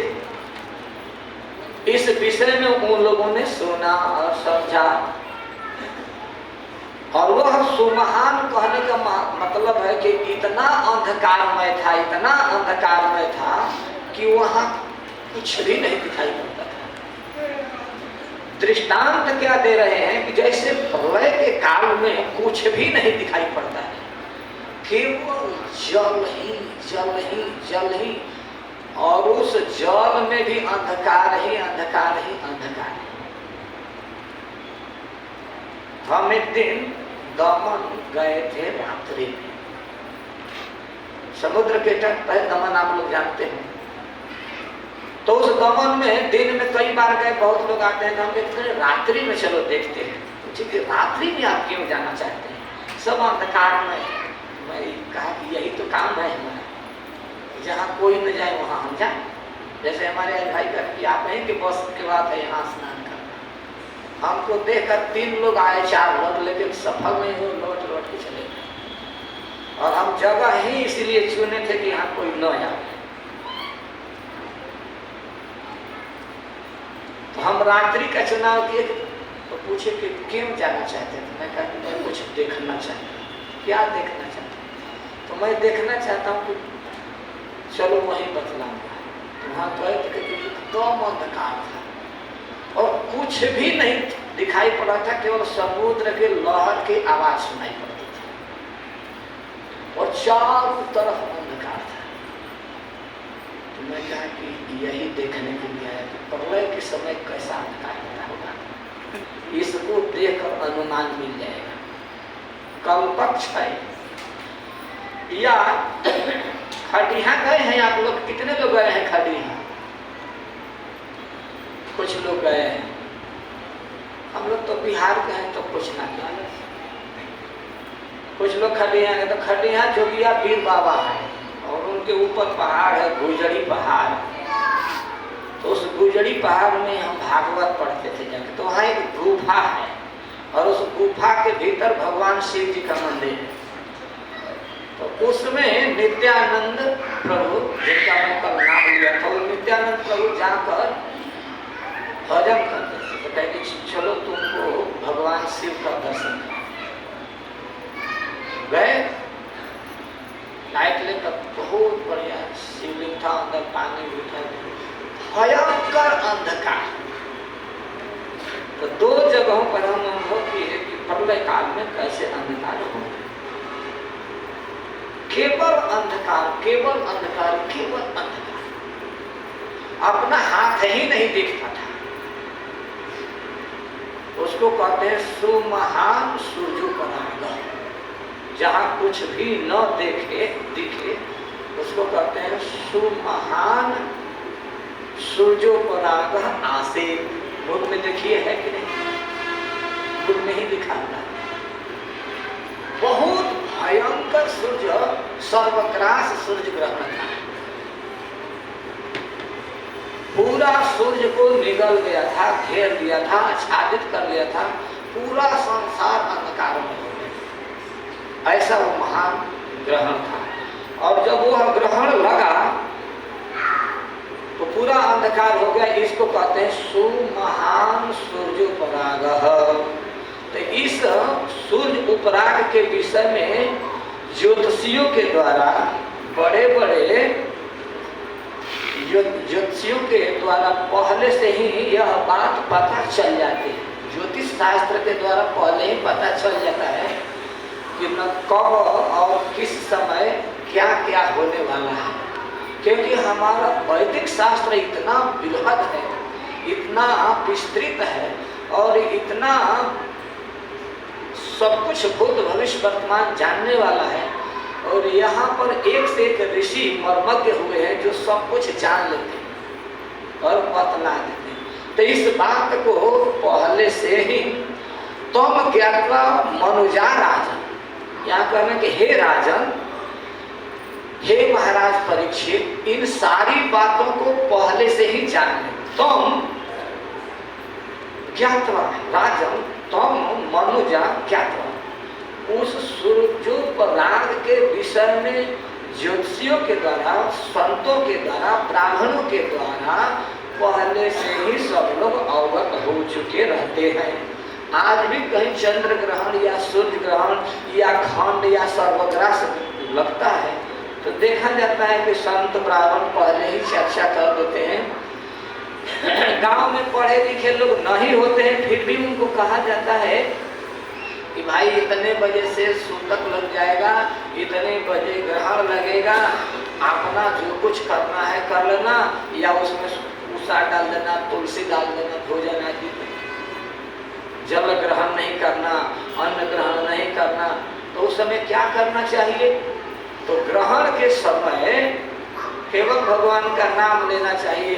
S1: इस विषय में उन लोगों ने सुना और समझा। और वह सुमहान कहने का मतलब है कि इतना अंधकारमय था, इतना अंधकारमय था कि वहां कुछ भी नहीं दिखाई पड़ता था। दृष्टांत क्या दे रहे हैं कि जैसे प्रलय के काल में कुछ भी नहीं दिखाई पड़ता है, केवल जल ही जल ही जल ही, और उस जल में भी अंधकार ही अंधकार ही अंधकार है। हम एक दिन दमन गए थे रात्रि में, समुद्र के तट पर दमन आप लोग जानते हैं। तो उस दमन में दिन में कई बार गए, बहुत लोग आते हैं, हम कहते हैं रात्रि में चलो देखते हैं। ठीक है, रात्रि में आप क्यों जाना चाहते हैं? सब अंधकार में। मैं कहा कि यही तो काम है हमारा, जहाँ कोई न जाए वहाँ हम जाए। जैसे हमारे भाई का कि आप हैं कि बस के बाद है यहाँ स्नान करना। हमको देखकर 3 लोग आए, 4 लोग, लेकिन सफल नहीं हो, लौट लौट के चले गए। और हम जगह ही इसलिए चुने थे कि यहाँ कोई न जाए। तो हम रात्रि का चुनाव किए, तो पूछे कि क्यों जाना चाहते थे? मैं कहा कि मैं कुछ देखना चाहता हूँ। क्या देखना चाहता हूँ? तो मैं देखना चाहता हूँ कि चलो वहीं बतलाऊंगा। तो वहाँ गए थे कि एकदम अंधकार था और कुछ भी नहीं दिखाई पड़ा था, केवल समुद्र के लहर की आवाज सुनाई पड़ती थी और चारों तरफ अंधकार था। तो मैं कहा कि यही देखने के लिए आया कि प्रलय के समय कैसा अंधकार होता होगा, इसको देखकर अनुमान मिल जाएगा। कल्पक्ष है या खटिया गए हैं आप लोग? कितने लोग गए हैं खटिया? कुछ लोग गए हैं। हम लोग तो बिहार के हैं तो कुछ ना क्या, कुछ लोग खटिया गए। तो खटिया जोगिया पीर बाबा है और उनके ऊपर पहाड़ है, गुजरी पहाड़। तो उस गुजरी पहाड़ में हम भागवत पढ़ते थे जाके। तो वहाँ एक गुफा है और उस गुफा के भीतर भगवान शिव जी का मंदिर है। तो उसमें नित्यानंद प्रभु, जिनका मैं कल नाम लिया था, वो नित्यानंद प्रभु जाकर भजन करते थे। तो कहते चलो तुमको भगवान शिव का दर्शन गए। लाइट लेकर बहुत बढ़िया शिवलिंग था, अंदर पानी उठा, भयंकर अंधकार। तो 2 जगहों पर हम अनुभव किए कि प्रलय काल में कैसे अंधकार हो। केवल अंधकार, केवल अंधकार, केवल अंधकार। अपना हाथ ही नहीं दिखता था। उसको कहते हैं सुमहान सूर्योपराग। जहाँ कुछ भी न दिखे उसको कहते हैं सुमहान सूर्योपराग आसेत। बुक में देखिए है कि नहीं? बुक में ही दिखा था। बहुत भयंकर सूर्य, सर्वग्रास सूर्य ग्रहण था। पूरा सूर्य को निगल गया था, घेर लिया था, आच्छादित कर लिया था। पूरा संसार अंधकार में हो गया। ऐसा वो महान ग्रहण था। और जब वह ग्रहण लगा तो पूरा अंधकार हो गया। इसको कहते हैं सुमहान सूर्योपरागः। तो इस सूर्य उपराग के विषय में ज्योतिषियों के द्वारा, बड़े बड़े ज्योतिषियों के द्वारा पहले से ही यह बात पता चल जाती है। ज्योतिष शास्त्र के द्वारा पहले ही पता चल जाता है कि न कब और किस समय क्या क्या होने वाला है। क्योंकि हमारा वैदिक शास्त्र इतना बृहद है, इतना विस्तृत है और इतना सब कुछ भूत भविष्य वर्तमान जानने वाला है। और यहाँ पर एक से एक ऋषि मर्मज्ञ हुए हैं जो सब कुछ जान लेते हैं और बतला देते हैं। तो इस बात को पहले से ही तुम ज्ञात्वा मनुजा राजन, यहाँ कहना कि हे राजन, हे महाराज परीक्षित, इन सारी बातों को पहले से ही जान ले। तुम ज्ञात्वा राजन, तुम मनुजा ज्ञात्वा, उस सूर्योपराग के विषय में ज्योतिषियों के द्वारा, संतों के द्वारा, ब्राह्मणों के द्वारा पहले से ही सब लोग अवगत हो चुके रहते हैं। आज भी कहीं चंद्र ग्रहण या सूर्य ग्रहण या खंड या सर्वग्रास लगता है तो देखा जाता है कि संत ब्राह्मण पहले ही चर्चा कर देते हैं। गांव में पढ़े लिखे लोग नहीं होते हैं, फिर भी उनको कहा जाता है कि भाई इतने बजे से सूतक लग जाएगा, इतने बजे ग्रहण लगेगा, अपना जो कुछ करना है कर लेना, या उसमें उषा डाल देना, तुलसी डाल देना, भोजन आदि, जल ग्रहण नहीं करना, अन्न ग्रहण नहीं करना। तो उस समय क्या करना चाहिए? तो ग्रहण के समय केवल भगवान का नाम लेना चाहिए,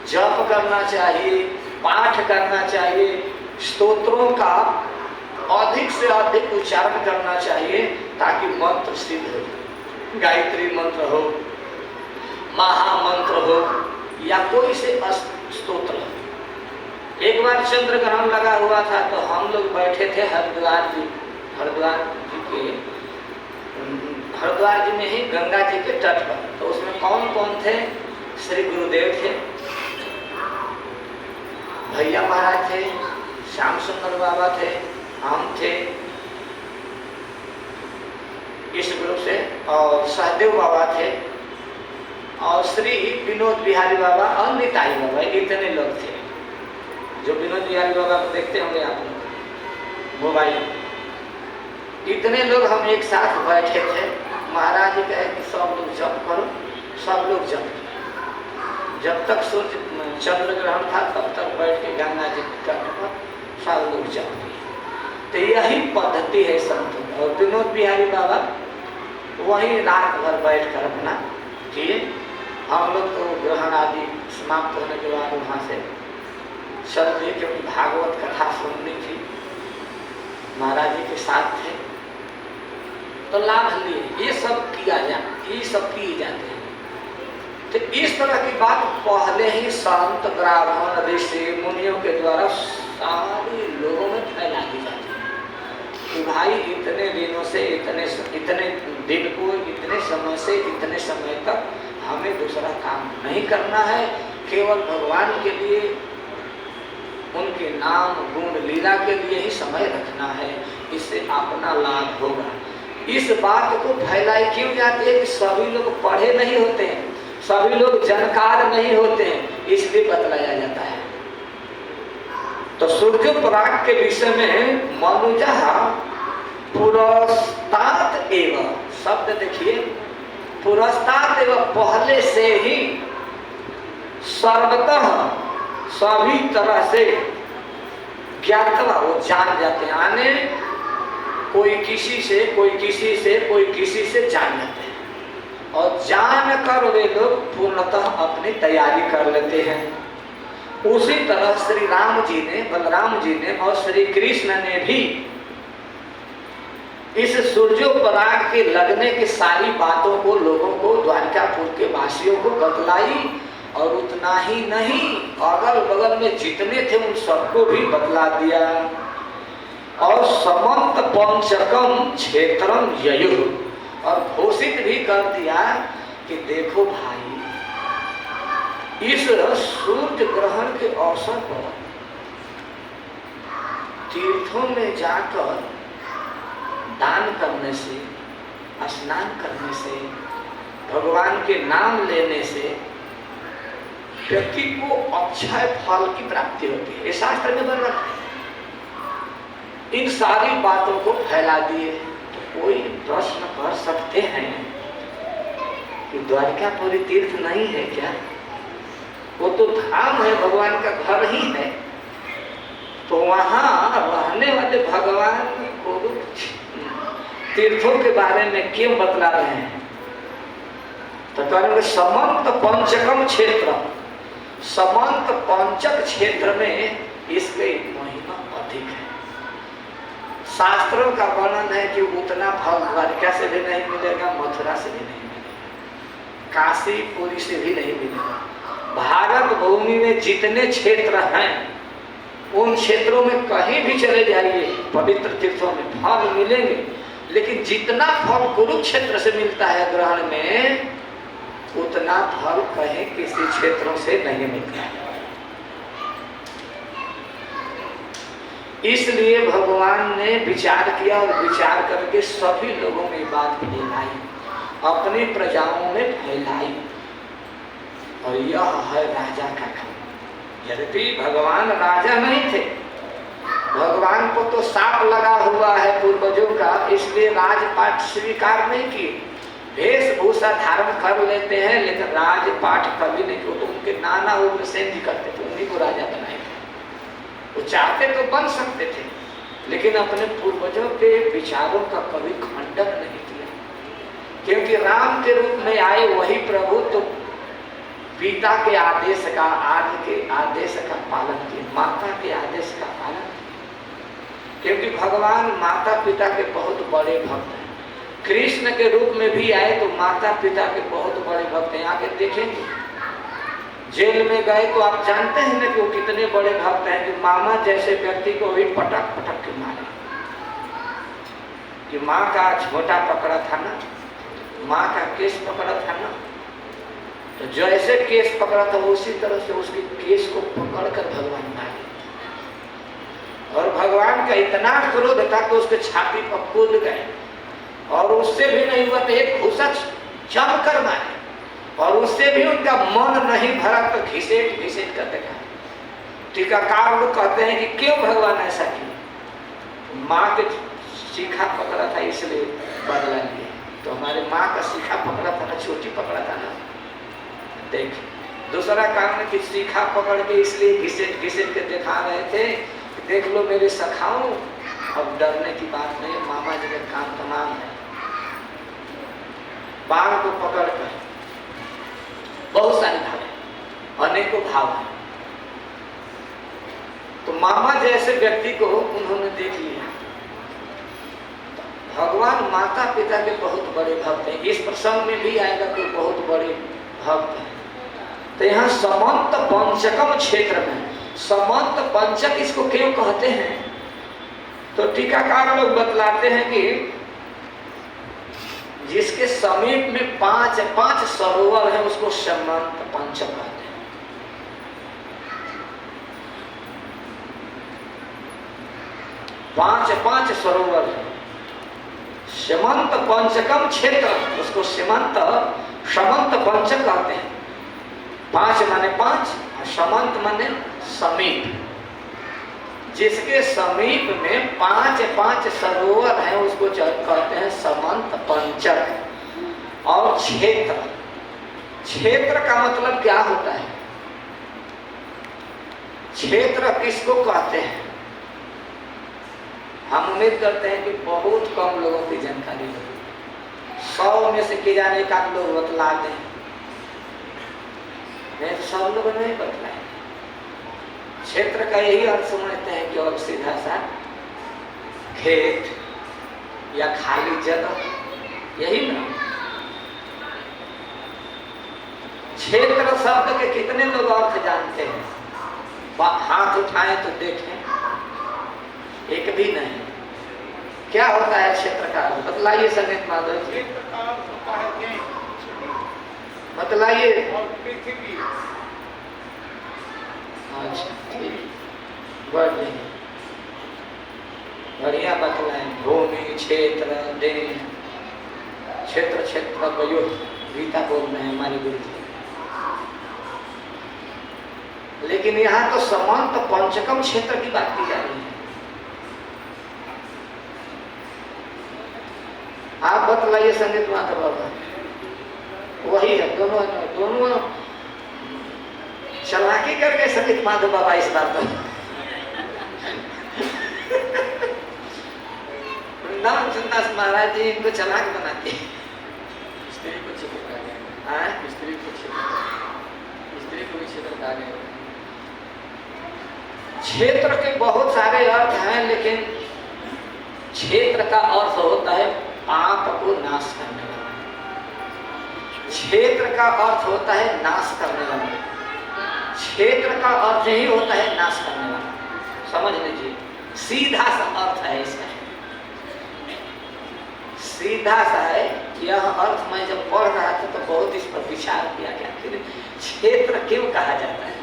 S1: जप करना चाहिए, पाठ करना चाहिए, स्तोत्रों का अधिक से अधिक उच्चारण करना चाहिए ताकि मंत्र सिद्ध हो। गायत्री मंत्र हो, महामंत्र हो, या कोई से स्तोत्र हो। एक बार चंद्र ग्रहण लगा हुआ था तो हम लोग बैठे थे हरिद्वार जी में ही गंगा जी के तट पर। तो उसमें कौन कौन थे? श्री गुरुदेव थे, भैया महाराज थे, श्याम सुंदर बाबा थे, हम थे इस ग्रुप से, और सहदेव बाबा थे, और श्री विनोद बिहारी बाबा और निताई बाबा, इतने लोग थे। जो विनोद बिहारी बाबा को देखते होंगे आप लोग मोबाइल, इतने लोग हम एक साथ बैठे थे। महाराज जी कहे कि सब लोग जप करो, सब लोग जप किए। जब तक सूर्य चंद्र ग्रहण था तब तक बैठ के गंगा जी के तट पर सब लोग जप किए। तो यही पद्धति है संतों। और विनोद बिहारी बाबा वहीं रात भर बैठ कर अपना किए। हम लोग तो ग्रहण आदि समाप्त होने के बाद वहाँ से चल दिए, क्योंकि भागवत कथा सुननी थी, महाराज जी के साथ थे तो लाभ लिए। ये सब किए जाते हैं। तो इस तरह की बात पहले ही संत ब्राह्मण ऋषि मुनियों के द्वारा सारे लोगों में फैला दी जाती है कि भाई इतने दिनों से इतने दिन को इतने समय से इतने समय तक हमें दूसरा काम नहीं करना है, केवल भगवान के लिए, उनके नाम गुण लीला के लिए ही समय रखना है, इससे अपना लाभ होगा। इस बात को फैलाई क्यों जाती है कि सभी लोग पढ़े नहीं होते हैं, सभी लोग जानकार नहीं होते हैं, इसलिए बतलाया जाता है। तो सूर्य पराग के विषय में मनुजा पुरस्तात एवं शब्द देखिए, पुरस्तात एवं पहले से ही सर्वतः सभी तरह से ज्ञातवा वो जान जाते हैं। आने कोई किसी से कोई किसी से कोई किसी से जान जाते हैं, और जान कर वे लोग पूर्णतः अपनी तैयारी कर लेते हैं। उसी तरह श्री राम जी ने, बलराम जी ने और श्री कृष्ण ने भी इस सूर्योपराग के लगने की सारी बातों को लोगों को, द्वारकापुर के वासियों को बतलाई। और उतना ही नहीं, अगल बगल में जितने थे उन सबको भी बतला दिया। और समंत पंचकम क्षेत्रम ययुः, और घोषित भी कर दिया कि देखो भाई, इस सूर्य ग्रहण के अवसर पर तीर्थों में जाकर दान करने से, स्नान करने से, भगवान के नाम लेने से व्यक्ति को अक्षय फल की प्राप्ति होती है। ये शास्त्र में वर्णन है। इन सारी बातों को फैला दिए। तो कोई प्रश्न कर सकते हैं कि द्वारकापुरी तीर्थ नहीं है क्या? वो तो धाम है, भगवान का घर ही है। तो वहाँ रहने वाले भगवान को तीर्थों के बारे में क्यों बतला रहे हैं? तो कहेंगे समंत पंचकम क्षेत्र, समंत पंचक क्षेत्र में इसके महिमा अधिक है। शास्त्रों का वर्णन है कि उतना फल द्वारका से भी नहीं मिलेगा, मथुरा से भी नहीं मिलेगा, काशी पुरी से भी नहीं मिलेगा। भारत भूमि में जितने क्षेत्र हैं उन क्षेत्रों में कहीं भी चले जाइए, पवित्र तीर्थों में फल मिलेंगे, लेकिन जितना फल कुरुक्षेत्र से मिलता है ग्रहण में, उतना फल कहीं किसी क्षेत्रों से नहीं मिलता है। इसलिए भगवान ने विचार किया और विचार करके सभी लोगों में बात फैलाई, अपनी प्रजाओं में फैलाई। और यह है राजा का काम। यद्यपि भगवान राजा नहीं थे, भगवान को तो साप लगा हुआ है पूर्वजों का, इसलिए राजपाट स्वीकार नहीं किए। वेशभूषा धारण कर लेते हैं लेकिन राजपाट कभी नहीं किया। तो उनके नाना उग्रसेन जी करते थे, उन्हीं को राजा बनाए थे। वो चाहते तो बन सकते थे लेकिन अपने पूर्वजों के विचारों का कभी खंडन नहीं किया, क्योंकि राम के रूप में आए वही प्रभु तो पिता के आदेश का, आदि के आदेश का पालन किए, माता के आदेश का पालन किए, क्योंकि भगवान माता पिता के बहुत बड़े भक्त हैं। कृष्ण के रूप में भी आए तो माता पिता के बहुत बड़े भक्त हैं। आगे देखेंगे, जेल में गए तो आप जानते हैं ना कि वो कितने बड़े भक्त हैं, कि मामा जैसे व्यक्ति को भी पटक पटक के मारे। कि माँ का छोटा पकड़ा था ना, माँ का केस पकड़ा था ना, तो जैसे केस पकड़ा था उसी तरह से उसके केस को पकड़कर भगवान मारे। और भगवान का इतना क्रोध था कि उसके छाती पर कूद गए और उससे भी नहीं हुआ तो एक घूसा जमकर मारे। और उससे भी उनका मन नहीं भरा तो घिसेट घिसेट कर देखा। टीकाकार लोग कहते हैं कि क्यों भगवान ऐसा किया? माँ के सीखा पकड़ा था इसलिए बदला लिया। तो हमारे माँ का सीखा पकड़ा था ना, छोटी पकड़ा था ना। देख, दूसरा काम है कि सीखा पकड़ के इसलिए घिसेट घिसेट के दिखा रहे थे, देख लो मेरे सखाओ, अब डरने की बात नहीं, मामा जी का काम तमाम है। बाण को पकड़कर बहुत सारे भाव है, अनेकों भाव है। तो मामा जैसे व्यक्ति को उन्होंने देख लिया। भगवान माता पिता के बहुत बड़े भक्त हैं। इस प्रसंग में भी आएगा कि बहुत बड़े भक्त हैं। तो यहाँ समंत पंचकम क्षेत्र में, समंत पंचक इसको क्यों कहते हैं? तो टीकाकार लोग बतलाते हैं कि जिसके समीप में पांच पांच सरोवर है उसको समंत पंचक कहते हैं। पांच पांच सरोवर है, समंत पंचकम क्षेत्र, उसको समंत पंचक कहते हैं। पांच माने पांच, समंत माने समीप। जिसके समीप में पांच पांच सरोवर हैं उसको कहते हैं समंत पंचक। और क्षेत्र, क्षेत्र का मतलब क्या होता है? क्षेत्र किसको कहते हैं? हम उम्मीद करते हैं कि बहुत कम लोगों की जानकारी होगी। 100 में से की जाने का लोग बतला दें, नहीं तो सब लोग नहीं बतलाए। क्षेत्र का यही अर्थ समझते हैं कि और सीधा सा खेत या खाली जगह, यही ना। क्षेत्र शब्द के कितने लोग अर्थ जानते हैं? हाथ उठाएं तो देखें, एक भी नहीं। क्या होता है क्षेत्र का? बतलाइए संगीत माधव जी, बतलाइए। अच्छा, बढ़िया बतलाएं। भूमि, क्षेत्र, देह, क्षेत्र क्षेत्र को गीता बोल रहे हैं हमारे गुरु जी। लेकिन यहाँ तो समंत पंचकम क्षेत्र की बात की जा रही है। आप बतलाइए संगीत माता बाबा। वही है, दोनों चालाकी करके संगीत माधव बाबा इस बात पर नाम चंदास महाराज जी इनको चालाक बनाते हैं।
S2: स्त्री को क्षेत्र कहा गया है, स्त्री को भी क्षेत्र कहा गया है।
S1: क्षेत्र के बहुत सारे अर्थ हैं, लेकिन क्षेत्र का अर्थ होता है पाप को नाश करने वाला। क्षेत्र का अर्थ होता है नाश करने वाला। क्षेत्र का अर्थ ही होता है नाश करने वाला। समझ लीजिए, सीधा सा अर्थ है इसका, सीधा सा है। यह अर्थ मैं जब पढ़ रहा था तो बहुत इस पर विचार किया कि आखिर क्षेत्र क्यों कहा जाता है।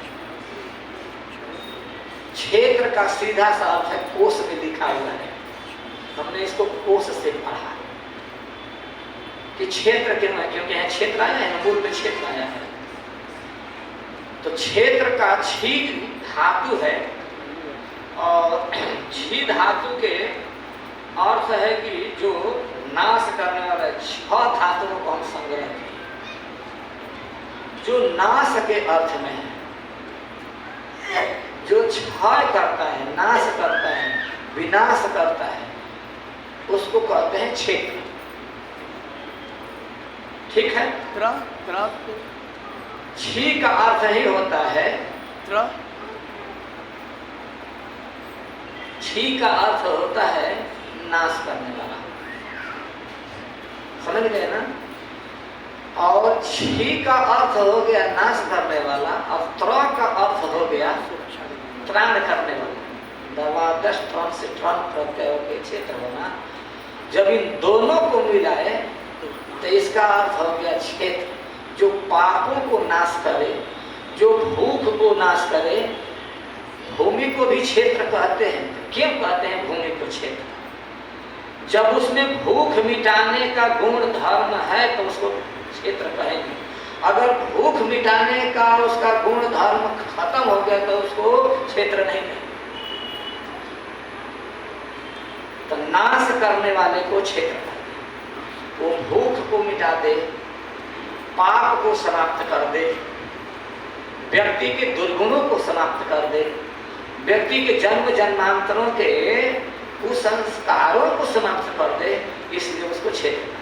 S1: क्षेत्र का सीधा सा अर्थ है, कोश में लिखा हुआ है, हमने इसको कोश से पढ़ा कि क्षेत्र क्यों है, क्योंकि यहाँ क्षेत्र आया है, मूल में क्षेत्र आया है। तो क्षेत्र का छी धातु है, और छी धातु के अर्थ है कि जो नाश करने वाला, 6 धातुओं को हम संग्रह किए जो नाश के अर्थ में है, जो क्षय करता है, नाश करता है, विनाश करता है, उसको कहते हैं क्षेत्र। ठीक है। छी का अर्थ ही होता है, छी का अर्थ होता है नाश करने वाला, समझ गए ना। और छी का अर्थ हो गया नाश करने वाला, और त्र का अर्थ हो गया त्राण करने वाला। दवादश त्रन से त्रन प्रत्यय के क्षेत्र बना। जब इन दोनों को मिलाए तो इसका अर्थ हो गया क्षेत्र, जो पापों को नाश करे, जो भूख को नाश करे। भूमि को भी क्षेत्र कहते हैं। क्यों कहते हैं भूमि को क्षेत्र? जब उसमें भूख मिटाने का गुण धर्म है तो उसको क्षेत्र कहेंगे। अगर भूख मिटाने का उसका गुण धर्म खत्म हो गया तो उसको क्षेत्र नहीं कहेंगे। तो नाश करने वाले को क्षेत्र कहते हैं। वो भूख को मिटा दे, पाप को समाप्त कर दे, व्यक्ति के दुर्गुणों को समाप्त कर दे, व्यक्ति के जन्म जन्मांतरों के कुसंस्कारों को समाप्त कर दे, इसलिए उसको क्षेत्र कहते हैं।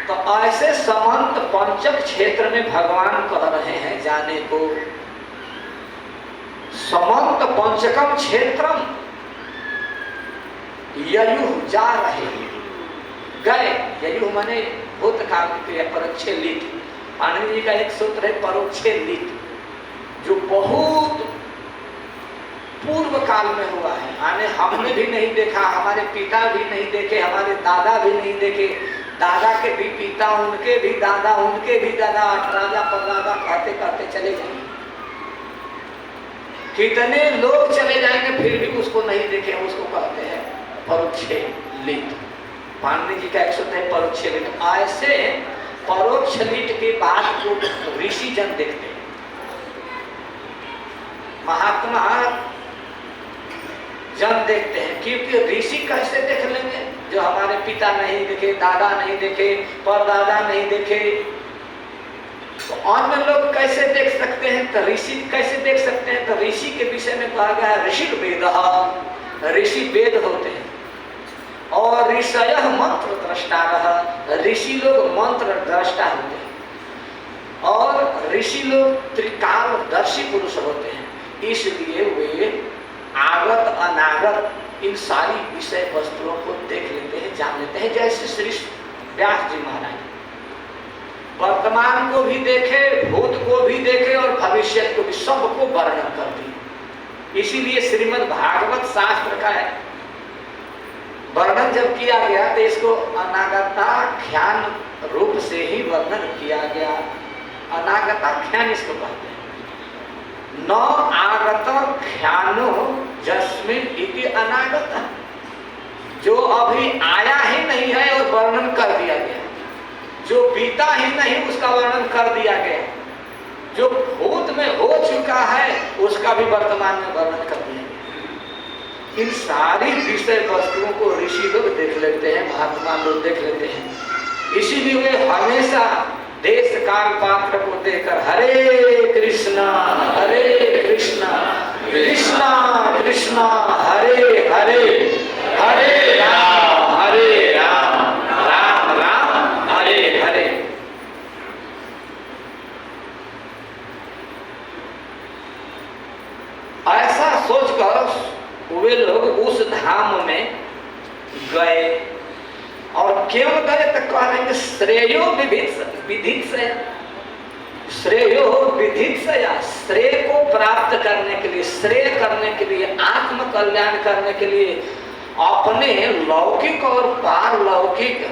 S1: तो ऐसे समंत पंचक क्षेत्र में भगवान कह रहे हैं जाने को। समंत पंचकम क्षेत्रम, ययु जा रहे गए। ययु माने भूतकाल की क्रिया, परोक्षे लिट। पाणिनि जी का एक सूत्र है परोक्षे लिट, जो बहुत पूर्व काल में हुआ है। आने हमने भी नहीं देखा, हमारे पिता भी नहीं देखे, हमारे दादा भी नहीं देखे, दादा के भी पिता, उनके भी दादा, उनके भी दादा, अठराजा परराजा कहते कहते चले जाएंगे। कितने लोग चले जाएंगे फिर भी उसको नहीं देखे, उसको कहते हैं परोक्षे लिट। पाणिनि जी का एक सूत्र है परोक्षे लिट। ऐसे परोक्ष लिट के बाद को ऋषि जन देखते हैं। महात्मा जन देखते हैं, क्योंकि ऋषि कैसे देख लेंगे जो हमारे पिता नहीं देखे, दादा नहीं देखे, परदादा नहीं देखे। तो अन्य लोग कैसे देख सकते हैं? तो ऋषि कैसे देख सकते हैं? तो ऋषि के विषय में कहा गया है ऋषि वेद। ऋषि वेद होते हैं। और ऋषयः मंत्र द्रष्टा, ऋषि लोग मंत्र द्रष्टा होते हैं। और ऋषि लोग त्रिकालदर्शी पुरुष होते हैं, इसलिए वे आगत अनागत इन सारी विषय वस्तुओं को देख लेते हैं, जान लेते हैं। जैसे श्री व्यास जी महाराज वर्तमान को भी देखे, भूत को भी देखे और भविष्य को भी, सबको वर्णन कर दिए। इसीलिए श्रीमद् भागवत शास्त्र का है वर्णन जब किया गया तो इसको अनागताख्यान रूप से ही वर्णन किया गया। अनागताख्यान इसको कहते हैं। न आगत ख्यानो जस्मिन इति अनागत, जो अभी आया ही नहीं है और वर्णन कर दिया गया। जो बीता ही नहीं उसका वर्णन कर दिया गया। जो भूत में हो चुका है उसका भी वर्तमान में वर्णन कर दिया गया। इन सारी विषय वस्तुओं को ऋषि लोग देख लेते हैं, महात्मा लोग देख लेते हैं। इसीलिए वे हमेशा देश काल पात्र को देखकर हरे कृष्णा कृष्णा कृष्णा हरे हरे, हरे राम राम राम हरे हरे। ऐसा सोचकर वे लोग उस धाम में गए। और क्यों गए तो कह रहे हैं श्रेयो विधित से, श्रेयो विधित से, श्रेय को प्राप्त करने के लिए, श्रेय करने के लिए, आत्म कल्याण करने के लिए, अपने लौकिक और पारलौकिक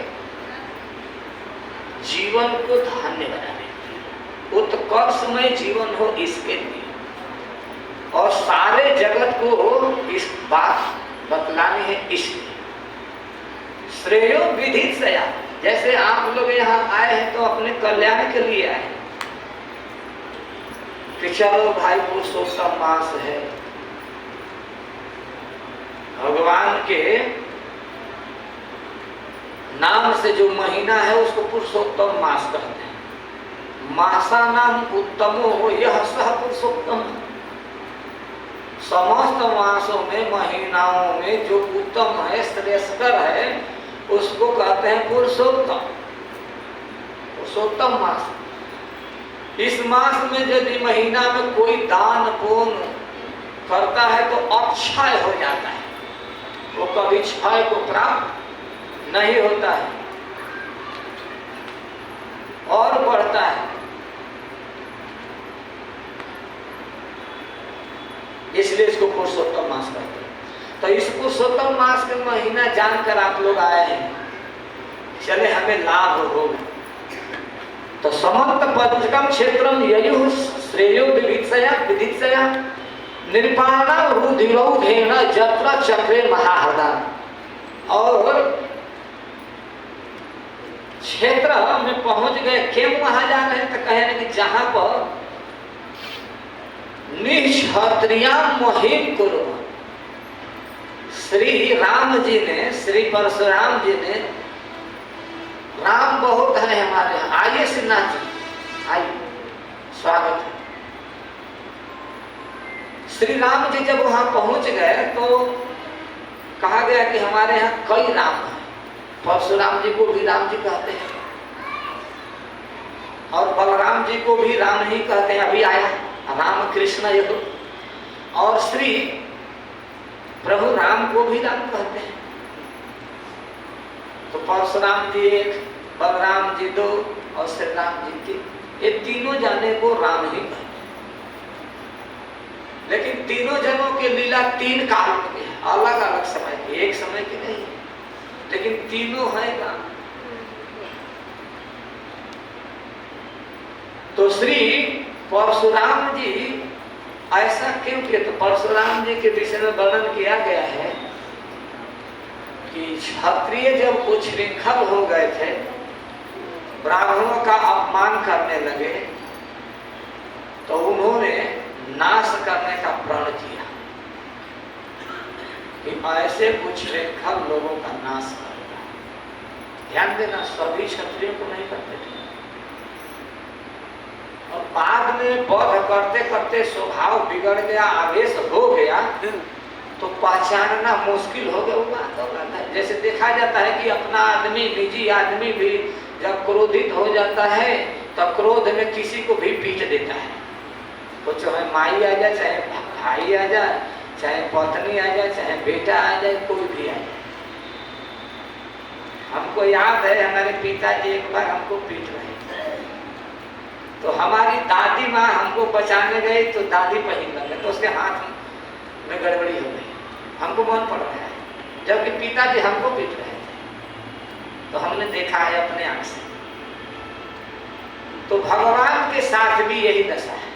S1: जीवन को धन्य बनाने, उत्कर्षमय जीवन हो इसके लिए, और सारे जगत को इस बात बतलानी है इसलिए। श्रेयो विधित सया, जैसे आप लोग यहाँ आए हैं तो अपने कल्याण के लिए आए हैं कि चलो भाई पुरुषोत्तम मास है, भगवान के नाम से जो महीना है उसको पुरुषोत्तम मास कहते हैं। मासा नाम उत्तमो हो यह सह पुरुषोत्तम। समस्त मासों में महीनाओं में जो उत्तम है श्रेष्ठकर है उसको कहते हैं पुरुषोत्तम। पुरुषोत्तम मास। इस मास में यदि महीना में कोई दान पुण्य करता है तो अक्षय हो जाता है, वो कभी क्षय को प्राप्त नहीं होता है और बढ़ता है। इसलिए इसको पुरुषोत्तम मास कहते हैं। तो इस पुरुषोत्तम मास के महीना जानकर आप लोग आए हैं, चले हमें लाभ होगा। तो समस्त पंचकम क्षेत्रम ययुः श्रेयो विदित्सया निर्पाणा रुधिरौघेन जत्र चक्रे महाहृदा। और क्षेत्र में पहुंच गए, क्यों वहां जा रहे हैं तो कहे कि जहां पर निक्षत्रिया मुहिम कुरु। श्री राम जी ने, श्री परशुराम जी ने, राम बहुत है हमारे यहाँ, आइए श्रीनाथ जी, आइए, स्वागत है। श्री राम जी जब वहां पहुंच गए तो कहा गया कि हमारे यहाँ कई राम हैं। परशुराम जी को भी राम जी कहते हैं और बलराम जी को भी राम ही कहते हैं, अभी आया राम कृष्ण युग। और श्री प्रभु राम को भी राम कहते हैं। तो परशुराम जी एक, बलराम जी दो और श्री राम जी तीन, ये तीनों जाने को राम ही कहते हैं। लेकिन तीनों जनों की लीला तीन काल में है, अलग अलग समय की, एक समय की नहीं, लेकिन तीनों है राम। तो श्री परशुराम जी ऐसा क्यों किया? तो परशुराम जी के विषय में वर्णन किया गया है कि क्षत्रिय जब उच्छृंखल हो गए थे, ब्राह्मणों का अपमान करने लगे, तो उन्होंने नाश करने का प्रण किया कि ऐसे उच्छृंखल लोगों का नाश करना। ध्यान देना, सभी क्षत्रियों को नहीं करते थे। और बाद में वध करते करते स्वभाव बिगड़ गया, आवेश हो गया, तो पहचानना मुश्किल हो गया। वो बात हो रहा है, जैसे देखा जाता है कि अपना आदमी, निजी आदमी भी जब क्रोधित हो जाता है तब क्रोध में किसी को भी पीट देता है। वो चाहे माई आ जाए, चाहे भाई आ जाए, चाहे पत्नी आ जाए, चाहे बेटा आ जाए, कोई भी आ जाए। हमको याद है हमारे पिताजी एक बार हमको पीट रहे, तो हमारी दादी माँ हमको बचाने गई तो दादी पहिन लगे, तो उसके हाथ में गड़बड़ी हो गई। हमको मन पड़ रहा है, जबकि पिताजी हमको पीट रहे थे। तो हमने देखा है अपने आंख से। तो भगवान के साथ भी यही दशा है।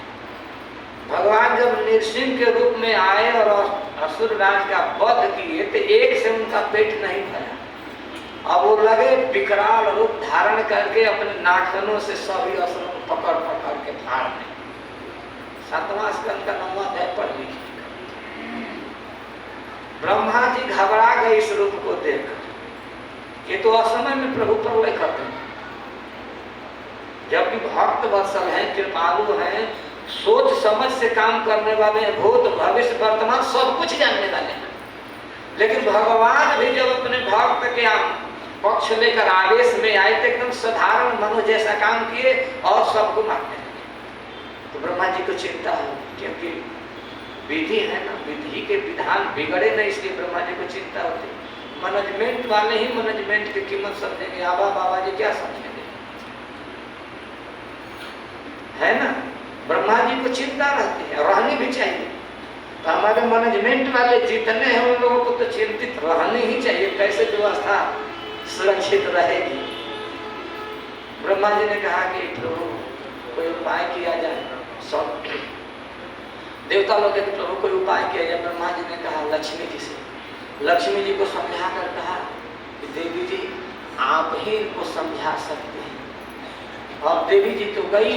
S1: भगवान जब नृसिंह के रूप में आए और असुर राज का वध किए तो एक से उनका पेट नहीं भरा। अब वो लगे विकराल रूप धारण करके अपने नाखूनों से सभी असुरों को पकड़ पकड़ के फाड़ने। 7वां स्कंद का 9वां अध्याय पढ़ लीजिए। ब्रह्मा जी घबरा गए इस रूप को देखकर। ये तो असमय में प्रभु प्रलय करते हैं, जबकि भक्त वत्सल हैं, कृपालु हैं, सोच समझ से काम करने वाले हैं, भूत भविष्य वर्तमान सब कुछ जानने वाले हैं। लेकिन भगवान भी जब अपने भक्त के पक्ष लेकर आवेश में आए तो एकदम साधारण मनो जैसा काम किए और सबको मारने लगे। तो ब्रह्मा जी को चिंता हो, क्योंकि विधि है ना, विधि के विधान बिगड़े ना, इसलिए ब्रह्मा जी को चिंता होती। मैनेजमेंट वाले ही मैनेजमेंट की कीमत समझेंगे, आबा बाबा जी क्या समझेंगे, है ना। ब्रह्मा जी को चिंता रहती है, रहनी भी चाहिए। तो हमारे मैनेजमेंट वाले जितने हैं उन लोगों को तो चिंतित रहनी ही चाहिए, कैसे व्यवस्था सुरक्षित रहेगी। ब्रह्मा जी ने कहा कि प्रभु कोई उपाय किया जाए। सब देवता लोग कहते प्रभु कोई उपाय किया जाए। ब्रह्मा जी ने कहा लक्ष्मी जी से, लक्ष्मी जी को समझा कर कहा कि देवी जी आप ही इनको समझा सकते हैं। और देवी जी तो गई,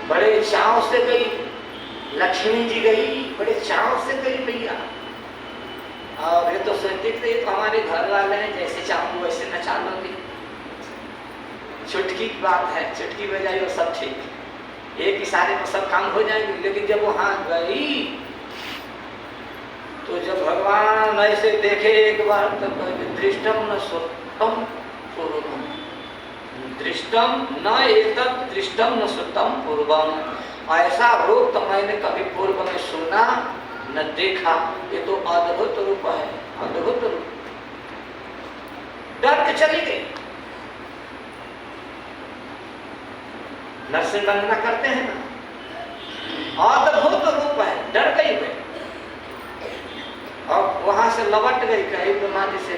S1: बड़े चाव से गई, लक्ष्मी जी गई, बड़े चाव से गई भैया। और ये तो सोचते थे तो हमारे घर वाले हैं, जैसे चाहूँ वैसे नचा लोगे। चुटकी की बात है, चुटकी बजाई और सब ठीक, एक इशारे में सब काम हो जाएंगे। लेकिन जब वहां गई तो जब भगवान ऐसे देखे एक बार तो दृष्टम न सुतम पूर्वम, दृष्टम न एतत् दृष्टम न सुतम पूर्वम, ऐसा रूप तो मैंने कभी पूर्व में सुना न देखा। ये तो अद्भुत रूप है, अद्भुत रूप। डर के चली गई। नरसिंह वंदना करते हैं ना, अद्भुत रूप है, डर गई वे। और वहां से लौट गई, कही ब्रह्मा जी से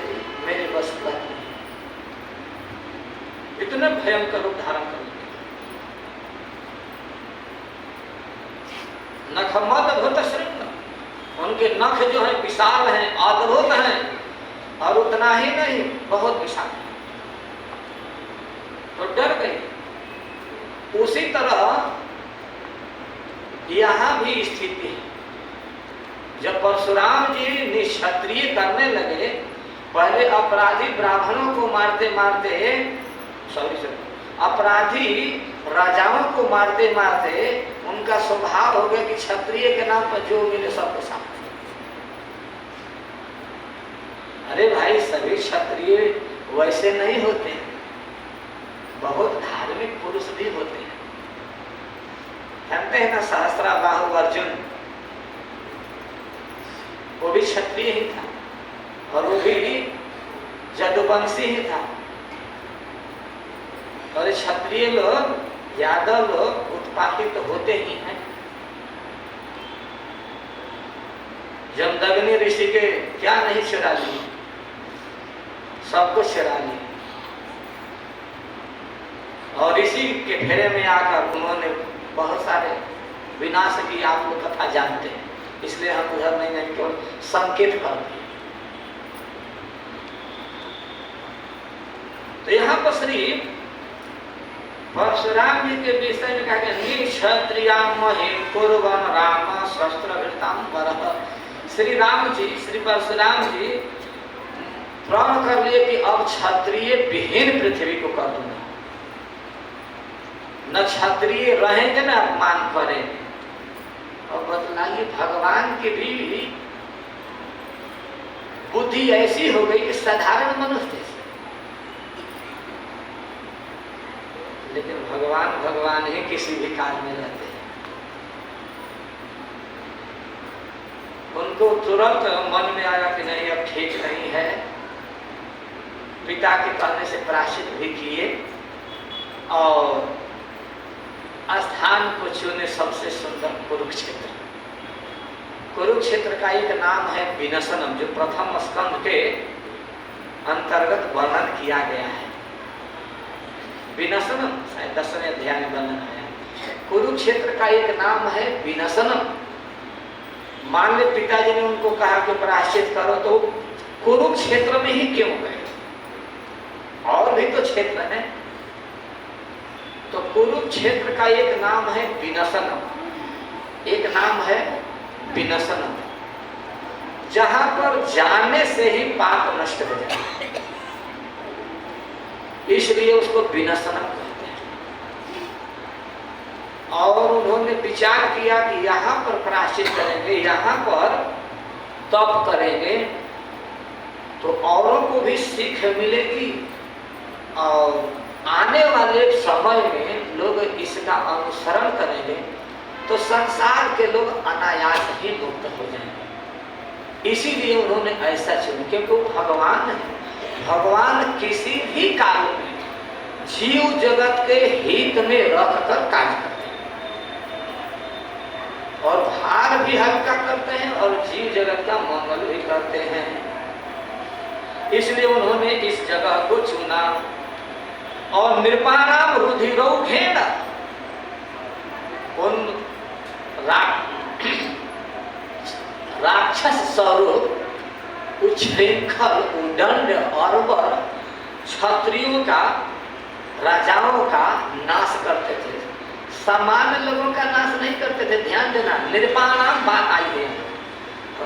S1: मेरे बस की बात नहीं, इतने भयंकर रूप धारण कर लिया। नखमद अद्भुत श्रृंग, उनके नख जो है विशाल हैं, अद्भुत हैं। और उतना ही नहीं, बहुत विशाल। तो डर गई। उसी तरह यहां भी स्थिति है। जब परशुराम जी निक्षत्रिय करने लगे, पहले अपराधी ब्राह्मणों को मारते मारते, अपराधी राजाओं को मारते मारते उनका स्वभाव हो गया कि क्षत्रिय के नाम पर जो मिले सबको साथ। अरे भाई, सभी क्षत्रिय वैसे नहीं होते, बहुत धार्मिक पुरुष भी होते हैं। जानते हैं ना सहस्त्राबाहु अर्जुन, वो भी क्षत्रिय ही था और वो भी जदुवंशी ही था। और क्षत्रिय लोग, यादव लोग उत्पातित तो होते ही हैं। जमदग्नि ऋषि के क्या नहीं चुरा लिए, सब कुछ चुरा लिए। और इसी के घेरे में आकर उन्होंने बहुत सारे विनाश की, आप लोग कथा जानते हैं, इसलिए हम उधर नहीं केवल संकेत करते हैं। तो यहाँ पर श्री परशुराम जी के विषय में कहा गया निक्षत्रियाम महिम कुर्वन् राम शस्त्रभृताम वरः। श्री राम जी, श्री परशुराम जी प्रण कर लिए कि अब क्षत्रिय विहीन पृथ्वी को कर दूंगा, न क्षत्रिय रहेंगे न अपमान करेंगे। और बतलाइए, भगवान की भी बुद्धि ऐसी हो गई कि साधारण मनुष्य से, लेकिन भगवान भगवान ही किसी भी काल में रहते हैं। उनको तुरंत मन में आया कि नहीं अब ठीक नहीं है। पिता के कहने से प्रायश्चित भी किए और स्थान को चुने सबसे सुंदर कुरुक्षेत्र। कुरुक्षेत्र का एक नाम है विनशनम, जो प्रथम स्कंद के अंतर्गत वर्णन किया गया है। विनशनम शायद 10वें अध्याय में वर्णन है। कुरुक्षेत्र का एक नाम है विनशनम। मान ले पिताजी ने उनको कहा कि प्रायश्चित करो, तो कुरुक्षेत्र में ही क्यों गए? और भी तो क्षेत्र है। तो कुरुक्षेत्र का एक नाम है विनशनम, एक नाम है विनशनम, जहां पर जाने से ही पाप नष्ट हो जाए, इसलिए उसको विनशनम कहते हैं। और उन्होंने विचार किया कि यहाँ पर प्रायश्चित करेंगे, यहाँ पर तप करेंगे तो औरों को भी सीख मिलेगी और आने वाले समय में लोग इसका अनुसरण करेंगे तो संसार के लोग अनायास ही मुक्त हो जाएंगे। इसीलिए उन्होंने ऐसा चुना, क्योंकि वो भगवान है। भगवान किसी भी काल में जीव जगत के हित में रखकर कार्य करते हैं और भार भी हल्का करते हैं और जीव जगत का मंगल भी करते हैं। इसलिए उन्होंने इस जगह को चुना। और नृपाणाम रुधिरौ घेन, उन राक्षस स्वरूप उच्छृंखल उदंड अर्बर क्षत्रियों का, राजाओं का नाश करते थे। सामान्य लोगों का नाश नहीं करते थे। ध्यान देना, निर्वाणाम बात आई है।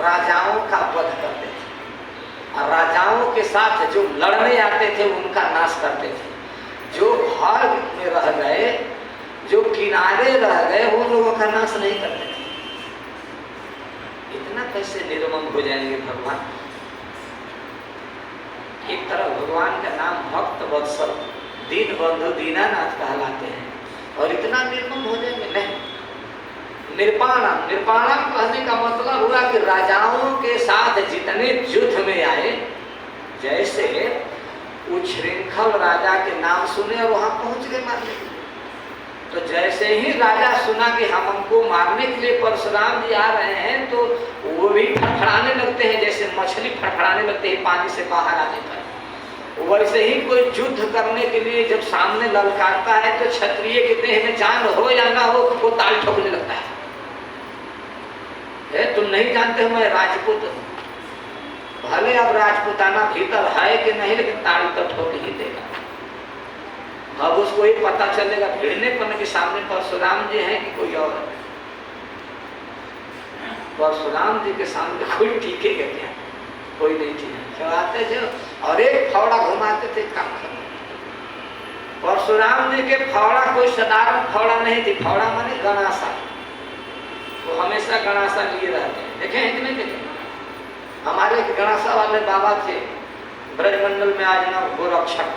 S1: राजाओं का वध करते थे और राजाओं के साथ जो लड़ने आते थे उनका नाश करते थे। जो भाग में रह गए, जो किनारे रह गए, उन लोगों का नाश नहीं करते थे। इतना कैसे निर्मम हो जाएंगे भगवान? एक तरफ भगवान का नाम भक्त वत्सल दीन बंधु दीनानाथ कहलाते हैं और इतना निर्मम हो जाएंगे? नहीं। निर्वाणम, निर्वाणम कहने का मतलब हुआ कि राजाओं के साथ जितने युद्ध में आए, जैसे उच्छृंखल राजा के नाम सुने और वहां पहुंच गए मारने के लिए। तो जैसे ही राजा सुना कि हम हमको मारने के लिए परशुराम जी आ रहे हैं, तो वो भी फड़फड़ाने लगते हैं, जैसे मछली फड़फड़ाने लगते हैं पानी से बाहर आने पर। वैसे ही कोई युद्ध करने के लिए जब सामने ललकारता है तो क्षत्रिय कितने में जान हो या ना हो, वो ताल ठोकने लगता है। तुम नहीं जानते हो मैं राजपूत हूं। भले अब राजपूताना भीतर है कि नहीं, लेकिन ताड़ी तो ठोक ही देगा। अब उसको ही पता चलेगा भिड़ने पर कि सामने परशुराम जी हैं कि कोई और। परशुराम जी के सामने कोई टीकेगा क्या? कोई नहीं टीके। चलाते थे और एक फावड़ा घुमाते थे, काम खत्म। परशुराम जी के फावड़ा कोई साधारण फावड़ा नहीं थी। फावड़ा माने गणासा। वो हमेशा गणासा लिए रहते हैं। देखे हैं कि नहीं देखे? हमारे एक गणासा वाले बाबा थे ब्रजमंडल में, आज ना गोरक्षक,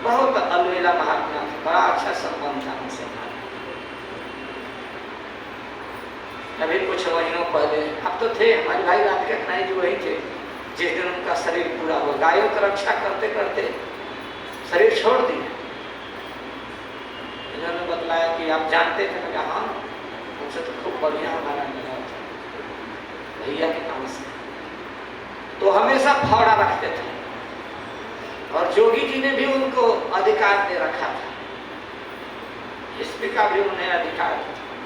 S1: बहुत अलवेला महात्मा थे, बड़ा अच्छा संबंध था उनसे। अभी कुछ महीनों पहले, अब तो थे हमारे भाई राधिका नाई जी, वही थे जिस दिन उनका शरीर पूरा हुआ। गायों की रक्षा करते करते शरीर छोड़ दिए। इन्होंने बतलाया कि आप जानते थे? मैं हाँ, उनसे तो खूब बढ़िया हमारा मिला था भैया के नाम से। तो हमेशा फावड़ा रखते थे और जोगी जी ने भी उनको अधिकार दे रखा था। इसका भी उन्हें अधिकार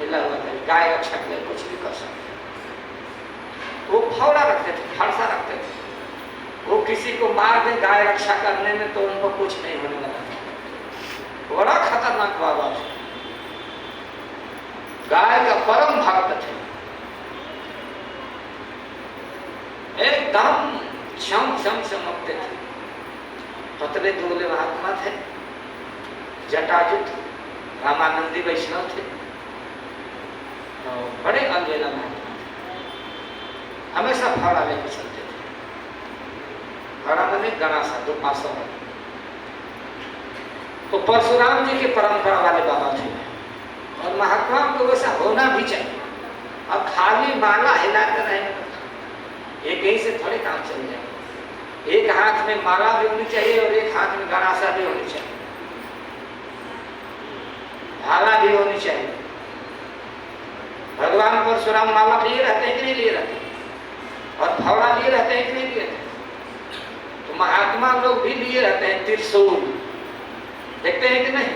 S1: मिला हुआ था, गाय रक्षा के लिए कुछ भी कर सकते। वो फावड़ा रखते थे, फरसा रखते थे। वो किसी को मार दे गाय रक्षा करने में तो उनको कुछ नहीं होने वाला था। बड़ा खतरनाक बाबा थे, गाय का परम भक्त थे, एकदम छम छम चमकते थे। पतले दुबले महात्मा थे, जटाजुट रामानंदी वैष्णव थे, बड़े अलवेला महात्मा थे। हमेशा फावड़ा लेके चलते थे। फावड़ा मैंने गणासा, दो पासों में। तो परशुराम जी के परंपरा वाले बाबा थे और महात्मा को वैसा होना भी चाहिए। अब खाली माला हिलाते रहेंगे एक ही से थोड़े काम चल जाए। एक हाथ में माला भी होनी चाहिए और एक हाथ में गणासा भी होनी चाहिए, भाला भी होनी चाहिए। भगवान परशुराम माला लिए रहते हैं कि नहीं लिए रहते? और फावड़ा लिए रहते हैं कि नहीं लिए रहते? तो महात्मा लोग भी लिए रहते हैं त्रिशूल, देखते हैं कि नहीं?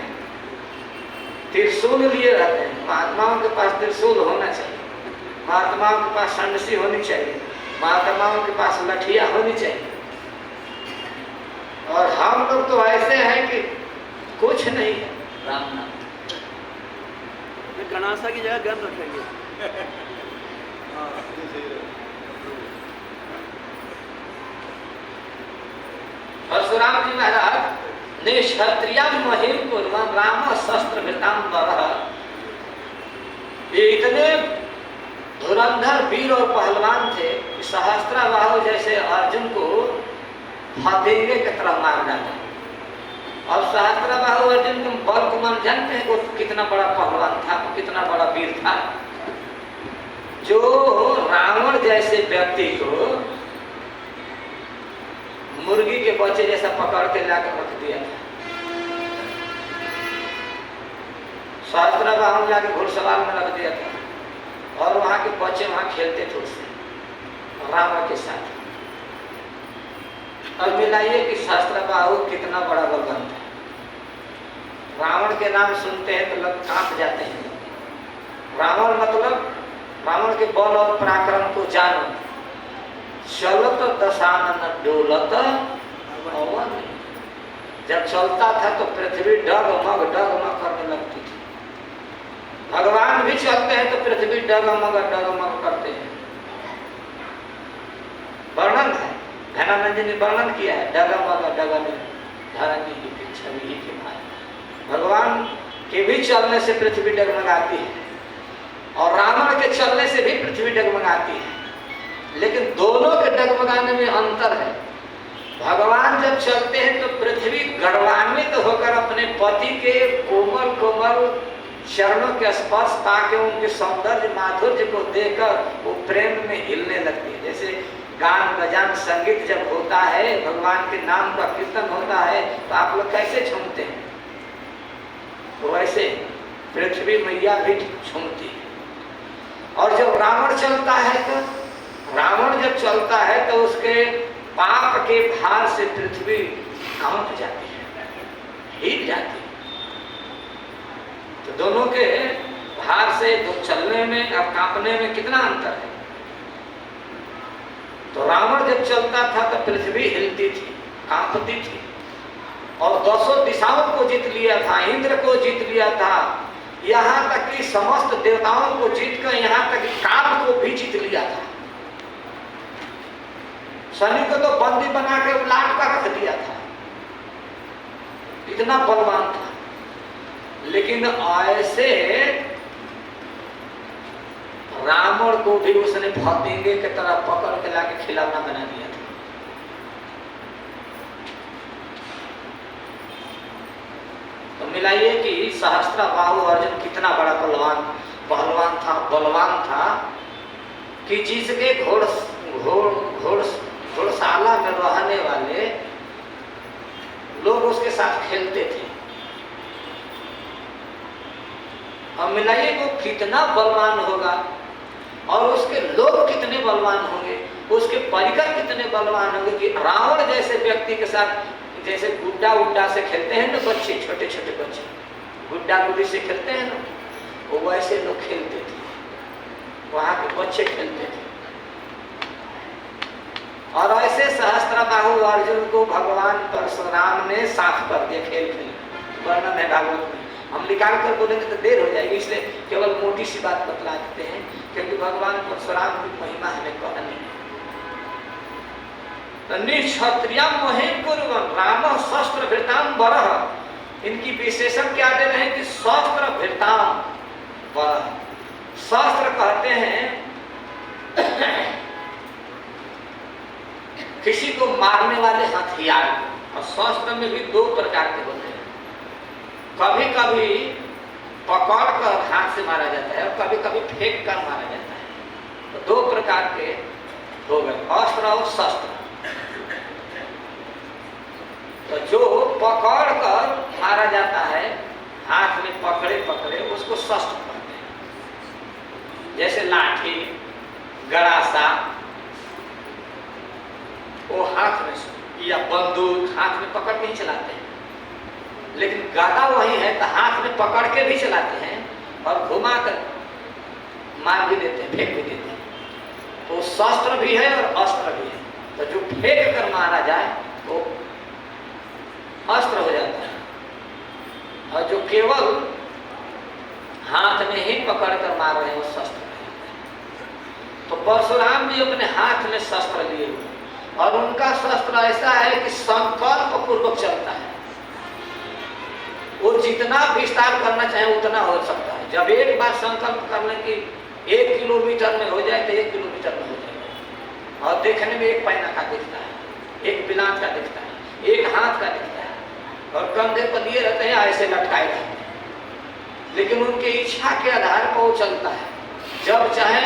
S1: त्रिशूल लिए रहते हैं। महात्माओं के पास त्रिशूल होना चाहिए, महात्माओं के पास संडसी होनी चाहिए, महात्माओं के पास लठिया होनी चाहिए। और हम लोग तो ऐसे हैं कि कुछ नहीं है। राम नाम
S2: गणासा की जगह गन रखेंगे।
S1: परशुराम जी महाराज ने क्षत्रिया महिम पूर्वम राम शस्त्र भृतांबर, ये इतने धुरंधर वीर और पहलवान थे कि सहस्त्राबाहु जैसे अर्जुन को हथेंगे की तरह मार डाला। और सहस्त्राबाहु अर्जुन तुम बल को मन जानते हैं वो कितना बड़ा पहलवान था, कितना बड़ा वीर था, जो रावण जैसे व्यक्ति को मुर्गी के बच्चे जैसा पकड़ के लाकर रख दिया था। सहस्त्राबाहु लाके घुड़सवार में रख दिया था और वहां के बच्चे वहां खेलते थे उससे रावण के साथ। और मिलाइए कि सहस्त्राबाहु कितना बड़ा बलवान था। रावण के नाम सुनते हैं तो लोग कांप जाते हैं। रावण मतलब रावण के बल और पराक्रम को जानो, चलत दशानन डोलत अवन। जब चलता था तो पृथ्वी डगमग करने लगती थी। भगवान भी चलते हैं तो पृथ्वी डगमग करते हैं। वर्णन है, धनानंद जी ने वर्णन किया है, डगमग धरनी की छवि ही के भाई। भगवान के भी चलने से पृथ्वी डगमगाती है और रावण के चलने से भी पृथ्वी डगमगाती है, लेकिन दोनों के डगमगाने में अंतर है। भगवान जब चलते हैं तो पृथ्वी गौरवान्वित होकर अपने पति के कोमल कोमल चरणों के स्पर्श पाके उनके सौंदर्य माधुर्य को देखकर वो प्रेम में हिलने लगती है। जैसे गान बजान संगीत जब होता है, भगवान के नाम का कीर्तन होता है, तो आप लोग कैसे झूमते हैं? तो वैसे पृथ्वी मैया भी झूमती है। और जब रावण चलता है तो रावण जब चलता है तो उसके पाप के भार से पृथ्वी कांप जाती है, हिल जाती है। तो दोनों के भार से तो चलने में और कांपने में कितना अंतर है। तो रावण जब चलता था तो पृथ्वी हिलती थी, कांपती थी, और 10 दिशाओं को जीत लिया था, इंद्र को जीत लिया था, यहाँ तक कि समस्त देवताओं को जीतकर यहाँ तक कि काल को भी जीत लिया था। शनि को तो बंदी बना के उलाट कर रख दिया था, इतना बलवान था। लेकिन ऐसे रावण को भी उसने भतीजे की तरह पकड़ के लाके खिलौना बना दिया था। तो मिलाइए कि सहस्त्रबाहु अर्जुन कितना बड़ा बलवान था कि जिसके घोड़शाला में रहने वाले लोग उसके साथ खेलते थे। अब मिलाइए वो कितना बलवान होगा और उसके लोग कितने बलवान होंगे, उसके परिकर कितने बलवान होंगे कि रावण जैसे व्यक्ति के साथ जैसे गुड्डा उड्डा से खेलते हैं ना बच्चे, छोटे छोटे बच्चे गुड्डा गुड्डी से खेलते हैं ना, वो वैसे लोग खेलते थे, वहां के बच्चे खेलते थे। और ऐसे सहस्त्रबाहु अर्जुन को भगवान परशुराम ने साफ कर दिया खेल खेल। वर्णन है भागवत में, हम निकाल कर बोलेंगे तो देर हो जाएगी, इसलिए केवल मोटी सी बात बतला देते हैं, क्योंकि भगवान परशुराम की महिमा हमें कहनी है। निक्षत्रिया मोहिम कुर्वन् राम शस्त्र भृताम बरह। इनकी विशेषण क्या दे रहे हैं कि शस्त्र भृताम बरह। शस्त्र कहते हैं किसी को मारने वाले हथियार, और शस्त्र में भी 2 प्रकार के होते हैं। कभी कभी पकड़ कर हाथ से मारा जाता है और कभी कभी फेंक कर मारा जाता है। तो 2 प्रकार के हो गए, अस्त्र और शस्त्र। तो जो पकड़ कर मारा जाता है, हाथ में पकड़े पकड़े, उसको शस्त्र कहते हैं। जैसे लाठी, गड़ासा, वो हाथ में, या बंदूक हाथ में पकड़ के ही चलाते हैं। लेकिन गदा वही है तो हाथ में पकड़ के भी चलाते हैं और घुमा कर मार भी देते हैं, फेंक भी देते हैं। तो शस्त्र भी है और अस्त्र भी है। तो जो फेंक कर मारा जाए वो अस्त्र हो जाता है, और जो केवल हाथ में ही पकड़ कर मार रहे हैं वो शस्त्र है। तो परशुराम जी अपने हाथ में शस्त्र लिए हुए, और उनका शस्त्र ऐसा है कि संकल्प पूर्वक चलता है। वो जितना विस्तार करना चाहे उतना हो सकता है। जब एक बार संकल्प करने की 1 किलोमीटर में हो जाए तो 1 किलोमीटर में हो जाएगा, और देखने में 1 पैना का दिखता है, 1 बिलात का दिखता है, 1 हाथ का दिखता है, और कंधे पर लिए रहते हैं, ऐसे लटकाए रहते हैं। लेकिन उनके इच्छा के आधार पर वो चलता है, जब चाहे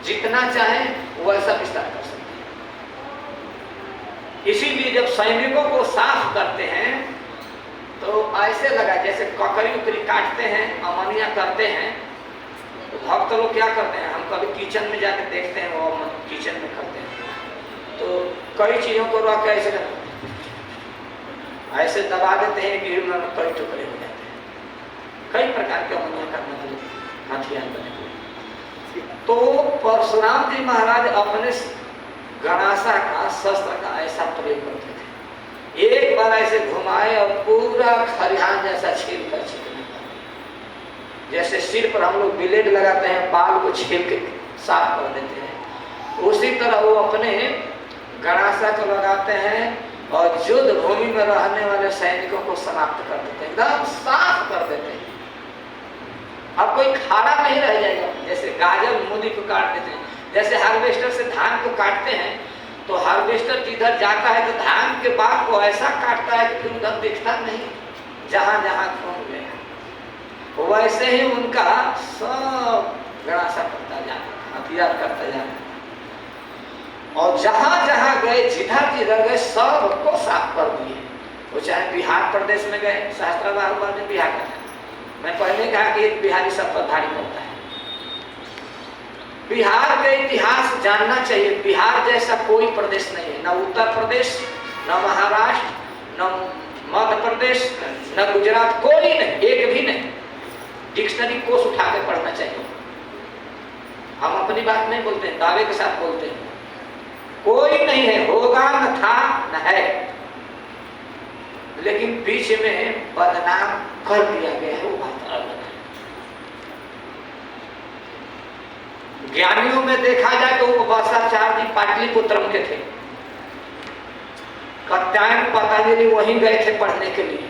S1: जितना चाहे वैसा विस्तार कर सकते हैं। इसीलिए जब सैनिकों को साफ करते हैं तो ऐसे लगा जैसे ककड़ी उकड़ी काटते हैं, अमनिया करते हैं। तो भक्त लोग क्या करते हैं, हम कभी किचन में जाकर देखते हैं, वो किचन में करते हैं, तो कई चीज़ों को रख के ऐसे दबा देते हैं कि कई टुकड़े हो जाते हैं। कई प्रकार के अमनिया करने वाले हथियार बने हुए। तो परशुराम जी महाराज अपने गणासा का शस्त्र का ऐसा प्रयोग करते थे, एक बार ऐसे घुमाए और पूरा खरिहान जैसा छील कर छिलने लगा। जैसे सिर पर हम लोग ब्लेड लगाते हैं, बाल को छील के साफ कर देते हैं, उसी तरह वो अपने गणासा को लगाते हैं और युद्ध भूमि में रहने वाले सैनिकों को समाप्त कर देते हैं, एकदम साफ कर देते हैं। अब कोई खाड़ा नहीं रह जाएगा। जैसे गाजर मूली को काट देते हैं, जैसे हार्वेस्टर से धान को काटते हैं, तो हार्वेस्टर जिधर जाता है तो धान के बाग को ऐसा काटता है कि फिर उधर दिखता नहीं, जहां जहां घूम गया। वैसे ही उनका सब गणासा करता जाना, हथियार करता जाना, और जहां जहां गए, जिधर जिधर गए, सबको साफ कर दिए। वो चाहे बिहार प्रदेश में गए, शास्त्राबाद में बिहार का, मैं पहले कहा कि एक बिहारी सब पर भारी पड़ता है। बिहार का इतिहास जानना चाहिए। बिहार जैसा कोई प्रदेश नहीं है, न उत्तर प्रदेश, न महाराष्ट्र, न मध्य प्रदेश, न गुजरात, कोई नहीं, एक भी नहीं। डिक्शनरी कोर्स उठा के पढ़ना चाहिए। हम अपनी बात नहीं बोलते हैं, दावे के साथ बोलते हैं। कोई नहीं है, होगा न था न है, लेकिन बीच में बदनाम कर दिया गया है, वो बात अलग है। ज्ञानियों में देखा जाए तो उपवासाचार्य जी पाटलिपुत्रम के थे, कात्यायन पतंजलि वहीं गए थे पढ़ने के लिए।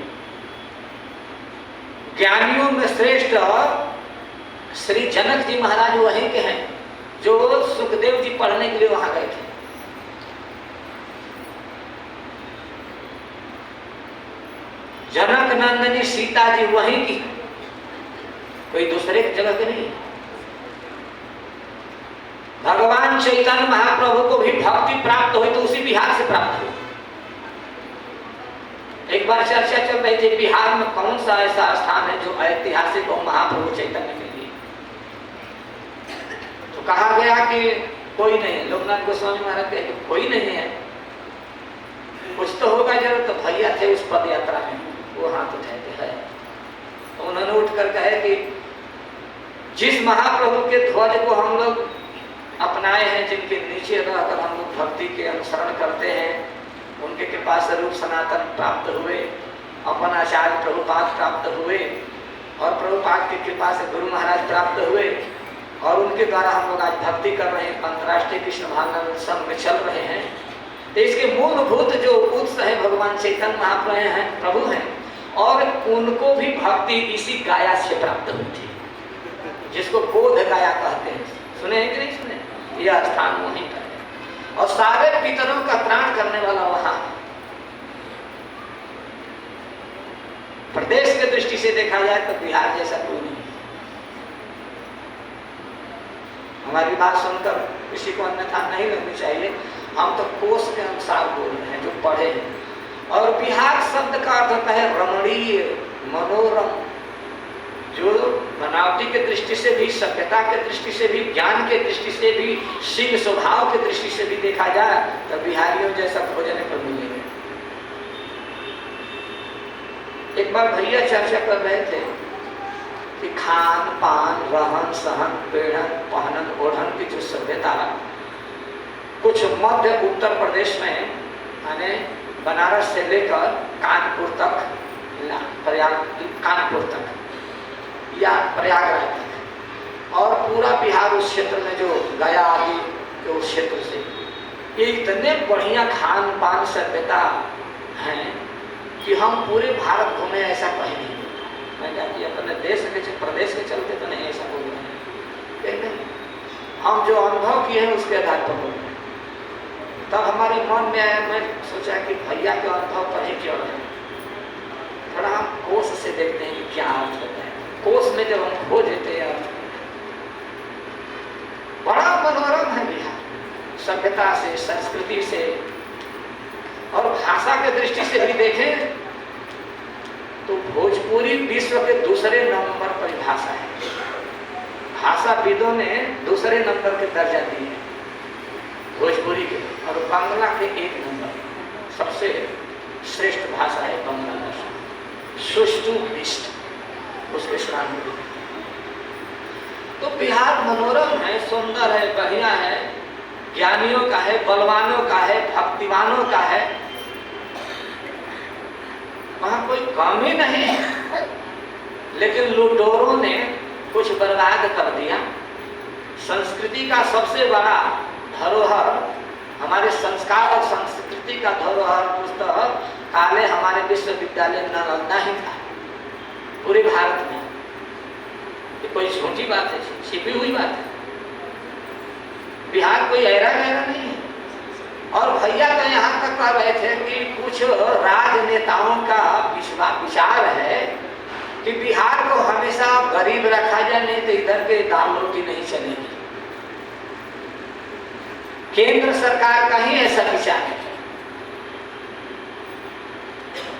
S1: ज्ञानियों में श्रेष्ठ श्री जनक जी महाराज वहीं के हैं, जो सुखदेव जी पढ़ने के लिए वहां गए थे। जनक नंदनी सीता जी वहीं की, कोई दूसरे जगह के नहीं। भगवान चैतन्य महाप्रभु को भी भक्ति प्राप्त हुई तो उसी बिहार से प्राप्त हुई। एक बार चर्चा चल रही थी, बिहार में कौन सा ऐसा स्थान है जो ऐतिहासिक हो महाप्रभु चैतन्य के लिए, तो कहा गया कि कोई नहीं है। लोकनाथ गोस्वामी महाराज कहे कोई नहीं है, कुछ तो होगा जरूर। तो भैया थे उस पद यात्रा में, वो हाथ उठाते हैं, तो उन्होंने उठकर कहे कि जिस महाप्रभु के ध्वज को हम लोग अपनाए हैं, जिनके नीचे रहकर हम लोग भक्ति के अनुसरण करते हैं, उनके कृपा से रूप सनातन प्राप्त हुए, अपन आचार्य प्रभुपाद प्राप्त हुए, और प्रभुपाद की कृपा से गुरु महाराज प्राप्त हुए, और उनके द्वारा हम लोग आज भक्ति कर रहे हैं, अंतर्राष्ट्रीय कृष्ण भावनामृत संघ में चल रहे हैं। तो इसके मूलभूत जो उत्स है भगवान चैतन्य महाप्रभु हैं, प्रभु हैं, और उनको भी भक्ति इसी गाया से प्राप्त हुई थी, जिसको बोध गाया कहते हैं। सुने हैं कि नहीं सुने? यह स्थान वहीं पर है, और सारे पितरों का त्राण करने वाला वहां है। प्रदेश के दृष्टि से देखा जाए तो बिहार जैसा कोई नहीं। हमारी बात सुनकर किसी को अन्यथा नहीं लगनी चाहिए, हम तो कोश के अनुसार बोल रहे हैं, जो पढ़े हैं। और बिहार शब्द का अर्थ होता है रमणीय, मनोरम, जो बनावटी के दृष्टि से भी, सभ्यता के दृष्टि से भी, ज्ञान के दृष्टि से भी, शील स्वभाव के दृष्टि से भी देखा जाए तो बिहारियों जैसा भोजन पर मिलेगा। एक बार भैया चर्चा कर रहे थे कि खान पान, रहन सहन, पेड़न पहनन ओढ़न की जो सभ्यता कुछ मध्य उत्तर प्रदेश में, यानी बनारस से लेकर कानपुर तक, कानपुर तक या प्रयागराज तक, और पूरा बिहार उस क्षेत्र में जो गया आदि के उस क्षेत्र से, ये इतने बढ़िया खान पान सभ्यता हैं कि हम पूरे भारत घूमे ऐसा कहीं नहीं। मैं कहती अपने देश के प्रदेश के चलते तो नहीं ऐसा बोल रहे हैं, लेकिन हम जो अनुभव किए हैं उसके आधार पर बोल रहे हैं। तब हमारे मन में आया, मैं सोचा कि भैया के अनुभव पर ही क्यों रहे, थोड़ा हम कोश से देखते हैं कि क्या अर्थ होता है। कोश में जब हम खो देते हैं, बड़ा मनोरम है बिहार, सभ्यता से, संस्कृति से, और भाषा के दृष्टि से भी देखें तो भोजपुरी विश्व के दूसरे नंबर पर भाषा है। भाषाविदों ने दूसरे नंबर के दर्जा दिए हैं भोजपुरी के, और बांग्ला के एक नंबर। सबसे श्रेष्ठ भाषा है बांग्ला भाषा, सुष्ठु मिष्ट, उसके स्नान तो बिहार मनोरम है, सुंदर है, बढ़िया है, ज्ञानियों का है, बलवानों का है, भक्तिवानों का है, वहां कोई कमी नहीं है। लेकिन लुटेरों ने कुछ बर्बाद कर दिया। संस्कृति का सबसे बड़ा धरोहर, हमारे संस्कार और संस्कृति का धरोहर पुस्तक काले हमारे विश्वविद्यालय नालंदा ही था पूरे भारत में। ये कोई झूठी बात है, छिपी हुई बात है। बिहार कोई ऐरा गहरा नहीं है। और भैया तो यहाँ तक कह रहे थे कि कुछ राजनेताओं का विचार है कि बिहार को हमेशा गरीब रखा जाए, नहीं तो इधर के दाल रोटी नहीं चलेगी। केंद्र सरकार का ही ऐसा विचार है।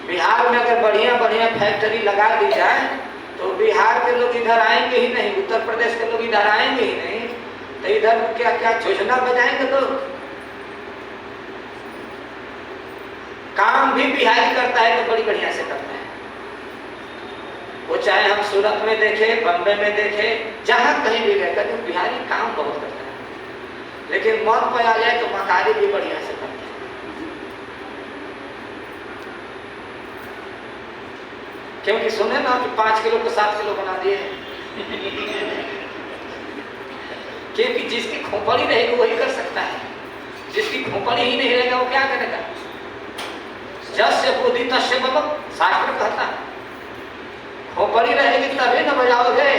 S1: बिहार में अगर बढ़िया बढ़िया फैक्ट्री लगा दी जाए तो बिहार के लोग इधर आएंगे ही नहीं, उत्तर प्रदेश के लोग इधर आएंगे ही नहीं, तो इधर क्या क्या योजना बजाएंगे लोग। काम भी बिहारी करता है तो बड़ी बढ़िया से करता है। वो चाहे हम सूरत में देखे, बम्बई में देखे, जहां कहीं भी गए तो बिहारी काम बहुत करता है। लेकिन मौत पर आ जाए तो मकारी भी बढ़िया से करते हैं। क्योंकि सुने ना कि 5 किलो को 7 किलो बना दिए। क्योंकि जिसकी खोपड़ी रहेगी वही कर सकता है, जिसकी खोपड़ी ही नहीं रहेगा वो क्या करेगा। जस्य बुद्धि तस्य बलम, शास्त्र कहता है। खोपड़ी रहेगी तभी न बजाओगे,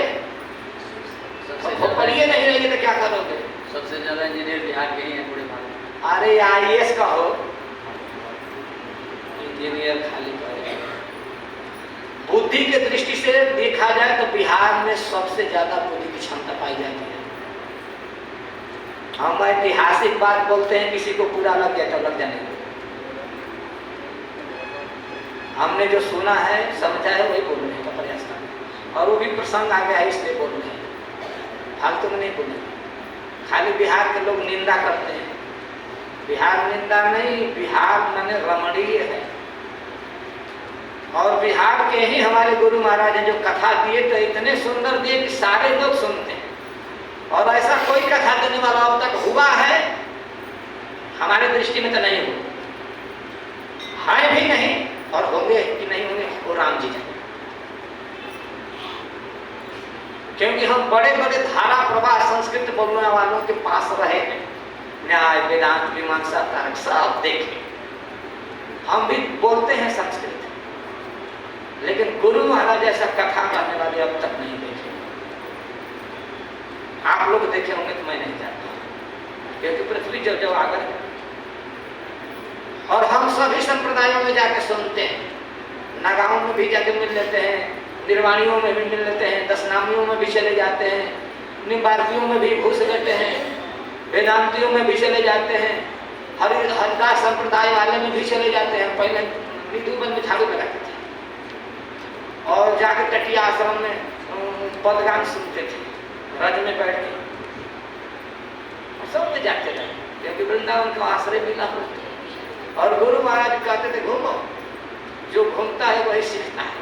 S1: खोपड़ी नहीं रहेगी तो क्या करोगे।
S2: सबसे ज्यादा इंजीनियर बिहार के ही हैं पूरे भारत।
S1: अरे IAS का हो, इंजीनियर खाली करेगा। बुद्धि के दृष्टि से देखा जाए तो बिहार में सबसे ज्यादा बुद्धि की क्षमता पाई जाती है। हम ऐतिहासिक बात बोलते हैं, किसी को पूरा लग गया तो लग जाने दो। हमने जो सुना है समझा है वही बोलने का प्रयास करना, और वो भी प्रसंग आ गया है इसलिए बोल रहे हैं, फालतू में नहीं बोलेंगे। खाली बिहार के लोग निंदा करते हैं। बिहार निंदा नहीं, बिहार माने रमणीय है। और बिहार के ही हमारे गुरु महाराज ने जो कथा दिए तो इतने सुंदर दिए कि सारे लोग सुनते हैं। और ऐसा कोई कथा देने वाला अब तक हुआ है हमारे दृष्टि में तो नहीं हुआ है, भी नहीं, और होंगे कि नहीं होंगे वो राम जी जाने। क्योंकि हम बड़े बड़े धारा प्रवाह संस्कृत बोलने वालों के पास रहे हैं, न्याय वेदांत मीमांसा तर्क सब देखे। हम भी बोलते हैं संस्कृत, लेकिन गुरु महाराज ऐसा कथा करने वाले अब तक नहीं देखे। आप लोग देखे होंगे तो मैं नहीं जानता, क्योंकि पृथ्वी जब जब आगे। और हम सभी संप्रदायों में जाके सुनते हैं, नागाओं में भी जाके मिल लेते हैं, निर्वाणियों में भी मिल लेते हैं, दशनामियों में भी चले जाते हैं, निम्बार्कियों में भी घुस लेते हैं, वेदांतियों में भी चले जाते हैं, हरिदास संप्रदाय वाले में भी चले जाते हैं। पहले निधुबन में झाड़ू लगाते थे और जाके टटिया आश्रम में पदगान सुनते थे, रज में बैठ के सब में जाते रहे, क्योंकि वृंदावन का आश्रय मिला होता। और गुरु महाराज कहते थे घूमो, जो घूमता है वही सीखता है।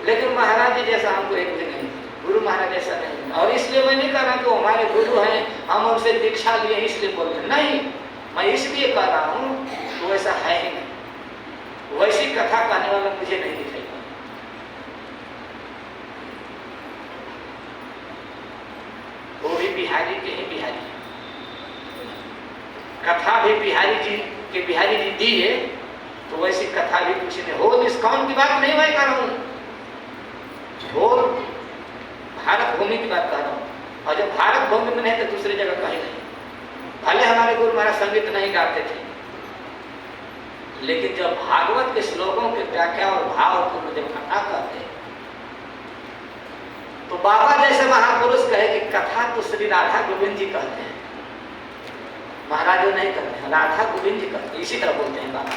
S1: लेकिन महाराज जी जैसा हमको एक भी नहीं, गुरु महाराज ऐसा नहीं। और इसलिए मैं नहीं कह रहा कि हमारे गुरु हैं, हम उनसे दीक्षा लिए इसलिए बोलते नहीं, मैं इसलिए कह रहा हूँ तो वैसा है ही नहीं। वैसी कथा कहने वाला मुझे नहीं दिखेगा। वो भी बिहारी के ही बिहारी, कथा भी बिहारी जी के बिहारी जी दिए, तो वैसी कथा भी कुछ नहीं हो। निष्काम की बात नहीं मैं कर रहा हूँ, और भारत भूमि की बात कर रहा हूँ। और जब भारत भूमि में नहीं तो दूसरी जगह कहीं नहीं। भले हमारे गुरु महाराज संगीत नहीं गाते थे, लेकिन जब भागवत के श्लोकों के व्याख्या और भाव को जब कथा करते तो बाबा जैसे महापुरुष कहे कि कथा तो श्री राधा गोविंद जी कहते हैं, महाराजों नहीं कहते हैं, राधा गोविंद जी कहते हैं। इसी तरह बोलते हैं बाबा।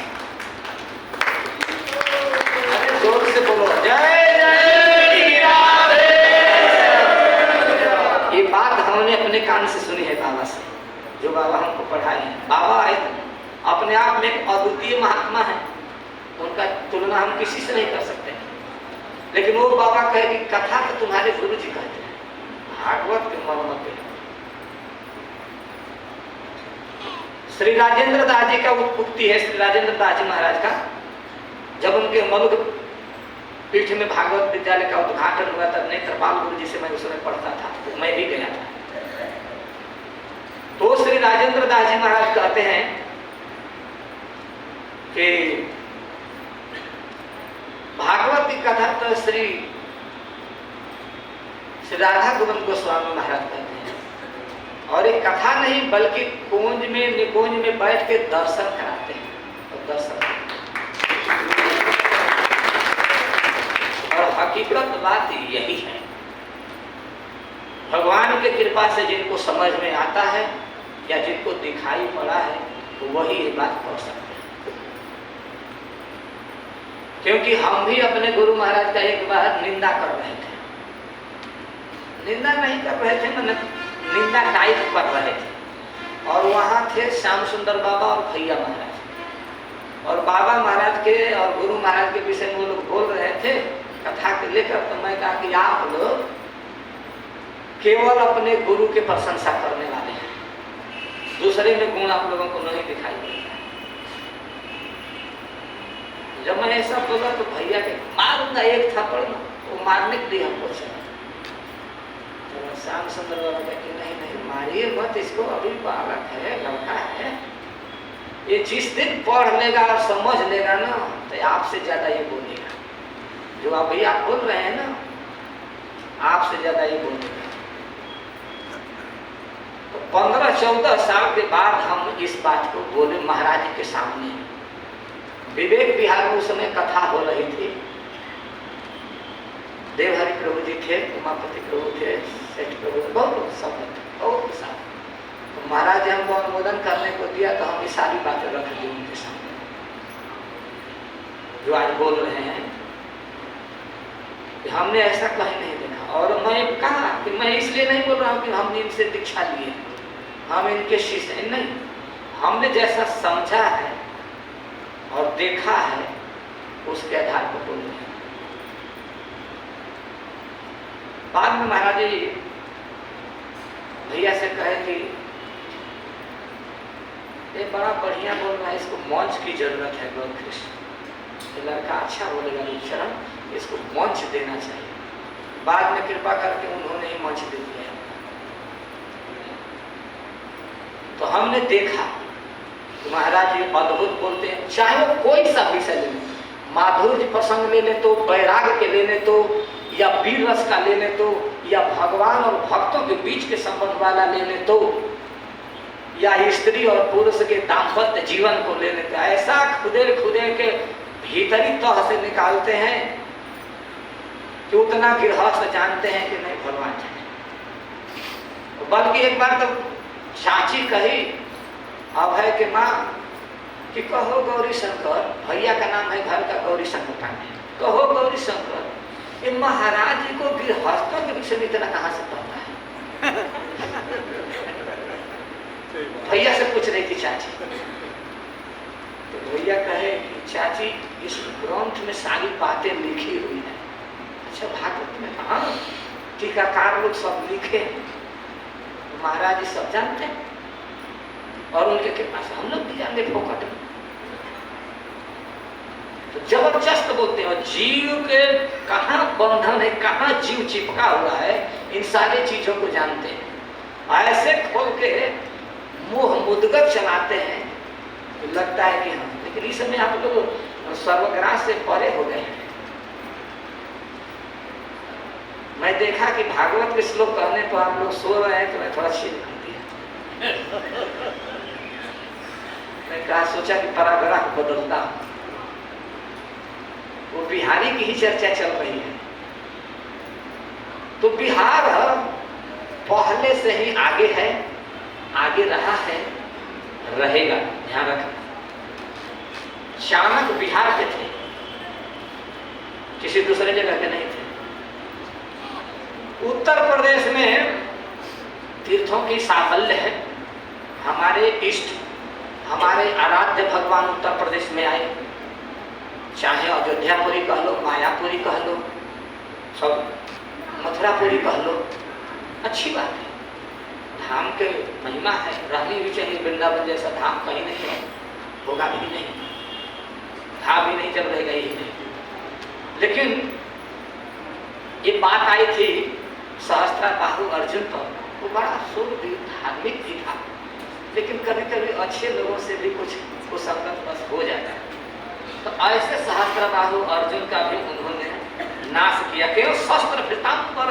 S1: अरे जोर से बोलो जय जय राधे। ये बात हमने अपने कान से सुनी है बाबा से, जो बाबा हमको पढ़ाए हैं। बाबा अपने आप में एक अद्वितीय महात्मा है, उनका तुलना हम किसी से नहीं कर सकते। लेकिन वो बाबा कहे कि कथा तो तुम्हारे गुरु जी कहते हैं, भागवत के मर्म पे। श्री राजेंद्र दास जी का उक्ति है, श्री राजेंद्र दास जी महाराज का, जब उनके मरुद पीठ में भागवत विद्यालय का उद्घाटन हुआ तब नेत्रपाल गुरु जी से मैं उस समय पढ़ता था, तो मैं भी गया था। तो श्री राजेंद्र दास जी महाराज कहते हैं कि भागवत की कथा तो श्री राधा गोविंद गोस्वामी महाराज कहते हैं, और एक कथा नहीं बल्कि कुंज में निकुंज में बैठ के दर्शन कराते हैं, और दर्शन और हकीकत बात यही है, भगवान की कृपा से जिनको समझ में आता है या जिनको दिखाई पड़ा है तो वही ये बात कह सकते हैं। क्योंकि हम भी अपने गुरु महाराज का एक बार निंदा कर रहे थे, निंदा नहीं कर रहे थे, मतलब निंदा टाइप कर रहे थे, और वहाँ थे श्याम सुंदर बाबा और भैया महाराज, और बाबा महाराज के और गुरु महाराज के विषय में वो लोग बोल रहे थे कथा के लेकर। तो मैं कहा कि आप लोग केवल अपने गुरु के प्रशंसा करने वाले हैं, दूसरे में गुण आप लोगों को नहीं दिखाई देता। जब मैं ऐसा बोला तो भैया के मारूंगा एक थप्पड़ ना, वो मारने के लिए हमको चला। तो श्याम सुंदर बाबा कहते नहीं नहीं मारिए मत इसको, अभी बालक है, लड़का है, ये जिस दिन पढ़ लेगा और समझ लेगा ना तो आपसे ज्यादा ये बोलेगा, जो आप भैया बोल रहे हैं ना, आपसे ज्यादा ये बोलेगा। तो 15-14 साल के बाद हम इस बात को बोले महाराज के सामने। विवेक विहार में उस समय कथा हो रही थी, देवहरि प्रभु जी थे, उमापति प्रभु थे, सेठ प्रभु, बहुत सब बहुत सारे। तो महाराज हमको अनुमोदन करने को दिया तो हम ये सारी बातें रख दी उनके सामने जो आज बोल रहे हैं। हमने ऐसा कहीं नहीं देखा, और मैं कहा कि मैं इसलिए नहीं बोल रहा हूँ कि हमने इनसे दीक्षा ली है, हम इनके शिष्य हैं, नहीं, हमने जैसा समझा है और देखा है उसके आधार पर बोल रहे हैं। बाद में महाराज जी भैया से कहे कि ये बड़ा बढ़िया बोल रहा है, इसको मंच की जरूरत है गौर कृष्ण, ये लड़का अच्छा बोलेगा चरण, इसको मंच देना चाहिए। बाद में कृपा करके उन्होंने ही मंच दे दिया। तो हमने देखा तो महाराज जी अद्भुत बोलते हैं, चाहे वो कोई सा विषय ले, माधुर्य प्रसंग ले ले तो, वैराग्य के लेने तो, या वीर रस का लेने तो, या भगवान और भक्तों के बीच के संबंध वाला लेने तो, या स्त्री और पुरुष के दाम्पत्य जीवन को लेने तो, ऐसा खुदे खुदे के भीतरी तह से निकालते हैं कि उतना गृहस्थ जानते हैं कि नहीं भगवान जाने। बल्कि एक बार तो चाची कही अभय के माँ कि कहो गौरी शंकर, भैया का नाम है घर का गौरी शंकर पांडे, कहो गौरी शंकर, ये महाराज जी को गृहस्थों के विषय में इतना कहाँ से पता है? भैया से पूछ रही थी चाची। तो भैया कहे कि चाची इस ग्रंथ में सारी बातें लिखी हुई है। अच्छा भागवत में कहा टीकाकार लोग सब लिखे, तो महाराज जी सब जानते हैं, और उनके कृपा से हम लोग भी जाएंगे फोकट में। तो जबरदस्त बोलते हैं, जीव के कहाँ बंधन है, कहाँ जीव चिपका हुआ है, इन सारी चीजों को जानते हैं। ऐसे खोल के मुंह मुदगत चलाते हैं तो लगता है कि हम, लेकिन इस समय आप लोग सर्वग्रास से परे हो गए हैं। मैं देखा कि भागवत के श्लोक कहने पर आप लोग सो रहे हैं तो मैं थोड़ा चिल कर दिया। मैं कहा सोचा कि पराग्रह बदलता, वो बिहारी की ही चर्चा चल रही है। तो बिहार पहले से ही आगे है, आगे रहा है, रहेगा, ध्यान रखना। चाणक्य बिहार के थे, किसी दूसरे जगह के नहीं थे। उत्तर प्रदेश में तीर्थों की साफल्य है। हमारे इष्ट, हमारे आराध्य भगवान उत्तर प्रदेश में आए, चाहे अयोध्यापुरी कह लो, मायापुरी कह लो, सब मथुरापुरी कह लो, अच्छी बात है, धाम के महिमा है, रहनी भी चाहिए। वृंदावन जैसा धाम कहीं नहीं है, होगा भी नहीं, था भी नहीं, जब रहेगा यही नहीं। लेकिन ये बात आई थी सहस्त्राबाहु अर्जुन पर, वो बड़ा सूर्य धार्मिक भी था, लेकिन कभी कभी अच्छे लोगों से भी कुछ कुसंगत बस हो जाता है। तो ऐसे सहस्त्रबाहु अर्जुन का भी उन्होंने नाश किया। केवल शस्त्र वृत्तांतर,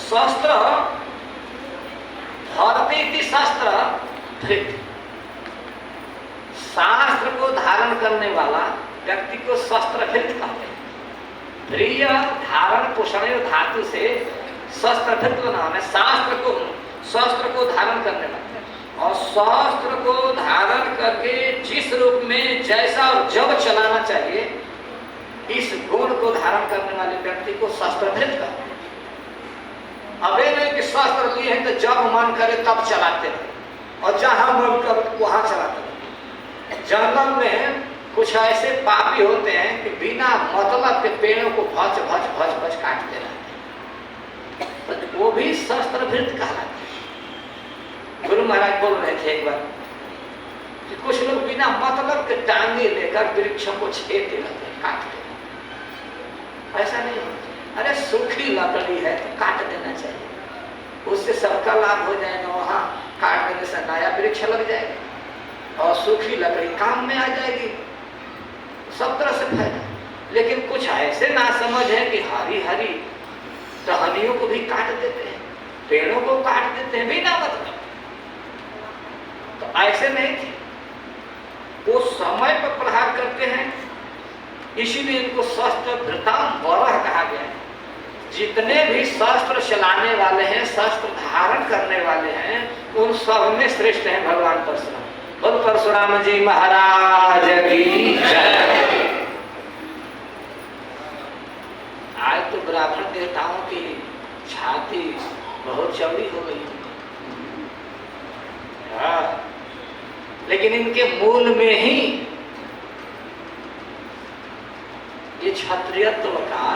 S1: शस्त्र धरती शस्त्र धृत, शास्त्र को धारण करने वाला व्यक्ति को शस्त्र धृत कहते हैं। प्रिय धारण पोषण धातु से शस्त्र धृत नाम है, शस्त्र को धारण करने वाला। और शस्त्र को धारण करके जिस रूप में जैसा और जब चलाना चाहिए, इस गुण को धारण करने वाले व्यक्ति को शस्त्रधृत कहते हैं। अब ये नहीं कि शस्त्र लिए हैं तो जब मन करे तब चलाते रहे और जहां मन करे वहां चलाते रहे। जंगल में कुछ ऐसे पापी होते हैं कि बिना मतलब के पेड़ों को भच भच भच भच काटते रहते हैं, तो वो भी शस्त्रधृत कहलाते हैं। गुरु महाराज बोल रहे थे एक बार कि कुछ लोग बिना मतलब के टांगे लेकर वृक्षों को छेदते रहते हैं, काटते हैं। ऐसा नहीं होता। अरे सूखी लकड़ी है तो काट देना चाहिए, उससे सबका लाभ हो जाएगा। वहां काट देने से नया वृक्ष लग जाएगा और सूखी लकड़ी काम में आ जाएगी, सब तरह से फायदा। लेकिन कुछ ऐसे ना समझ है कि हरी हरी टहनियों को भी काट देते हैं, पेड़ों को काट देते हैं बिना मतलब। तो ऐसे नहीं थे, वो समय पर प्रहार करते हैं, इसीलिए इनको शस्त्र धृताम वरह कहा गया है। जितने भी शस्त्र चलाने वाले हैं, शस्त्र धारण करने वाले हैं, उन सब में श्रेष्ठ हैं भगवान परशुराम। बोल परशुराम जी महाराज की जय। आज तो ब्राह्मण देवताओं की छाती बहुत चौड़ी हो गई, लेकिन इनके मूल में ही ये क्षत्रियत्व का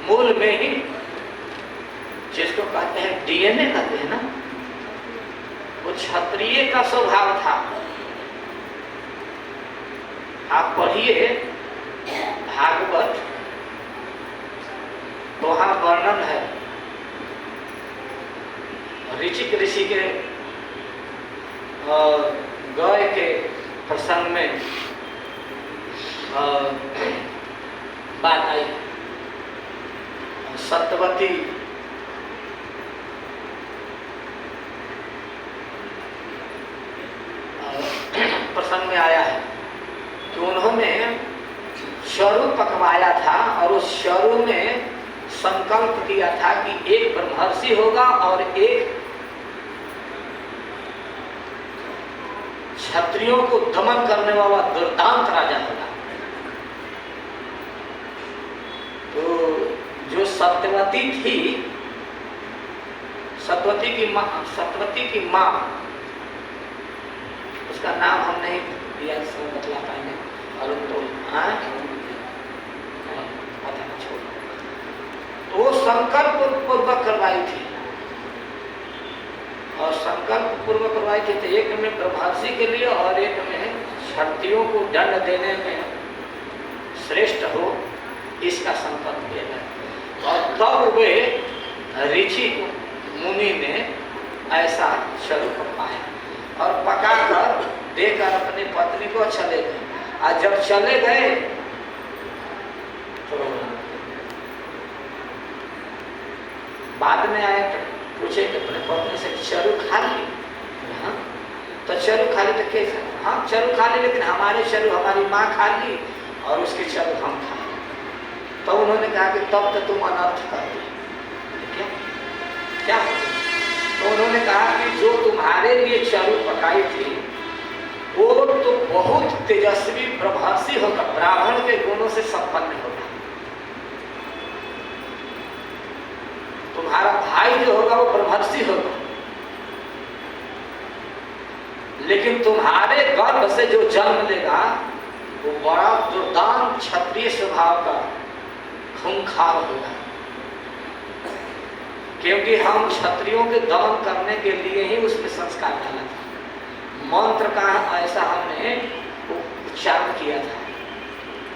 S1: मूल में ही, जिसको कहते हैं डीएनए कहते हैं ना, वो क्षत्रिय का स्वभाव था। आप पढ़िए भागवत, तो वहां वर्णन है ऋचिक ऋषि के गाय के प्रसंग में बात आई। सत्यवती प्रसंग में आया है कि उन्होंने शरु पकवाया था और उस शरु में संकल्प किया था कि एक ब्रह्मर्षि होगा और एक क्षत्रियों को दमन करने वाला दुर्दांत राजा होगा। तो जो सत्यवती थी, सत्यवती की माँ, उसका नाम हम नहीं दिया, बतला पाएंगे और तो वो संकल्प पूर्वक करवाई थी, और संकल्प पूर्वक करवाई थी तो एक में ब्रह्मर्षि के लिए और एक में क्षत्रियों को दंड देने में श्रेष्ठ हो, इसका संकल्प किया गया। और तब वे ऋषि मुनि ने ऐसा शरु पकाया और पकाकर देकर अपनी पत्नी को चले गए। और जब चले गए तो बाद में आए तो पूछे कि अपने पत्नी से चरु खा ली? हाँ, तो चरु खा ली तो कैसे? हाँ चरु खा ली, लेकिन हमारे चरु हमारी माँ खा ली और उसके चरु हम खा ली। तो उन्होंने कहा कि तब तो तुम अनर्थ कर दी। क्या? तो उन्होंने कहा कि जो तुम्हारे लिए चरु पकाई थी वो तो बहुत तेजस्वी ब्रह्मर्षि होगा, ब्राह्मण के गुणों से संपन्न होगा। तुम्हारा भाई जो होगा वो ब्रह्मर्षि होगा लेकिन तुम्हारे गर्भ से जो जन्म लेगा वो बड़ा दुर्दान क्षत्रिय स्वभाव का खूंखार होगा, क्योंकि हम क्षत्रियों के दमन करने के लिए ही उसमें संस्कार डाला था। मंत्र का ऐसा हमने उच्चारण किया था,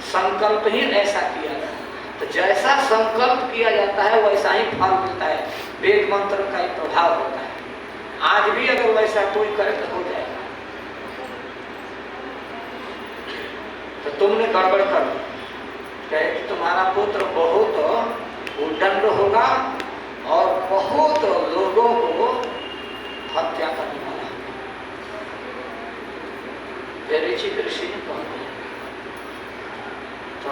S1: संकल्प ही ऐसा किया था। तो जैसा संकल्प किया जाता है वैसा ही फल मिलता है। वेद मंत्र का ही प्रभाव होता है। आज भी अगर वैसा कोई करे तो हो जाएगा। तो तुमने गड़बड़ कर दी, कहे कि तुम्हारा पुत्र बहुत उद्दंड होगा और बहुत लोगों को हत्या करने वाला होगा। ऋषि ने कहा तो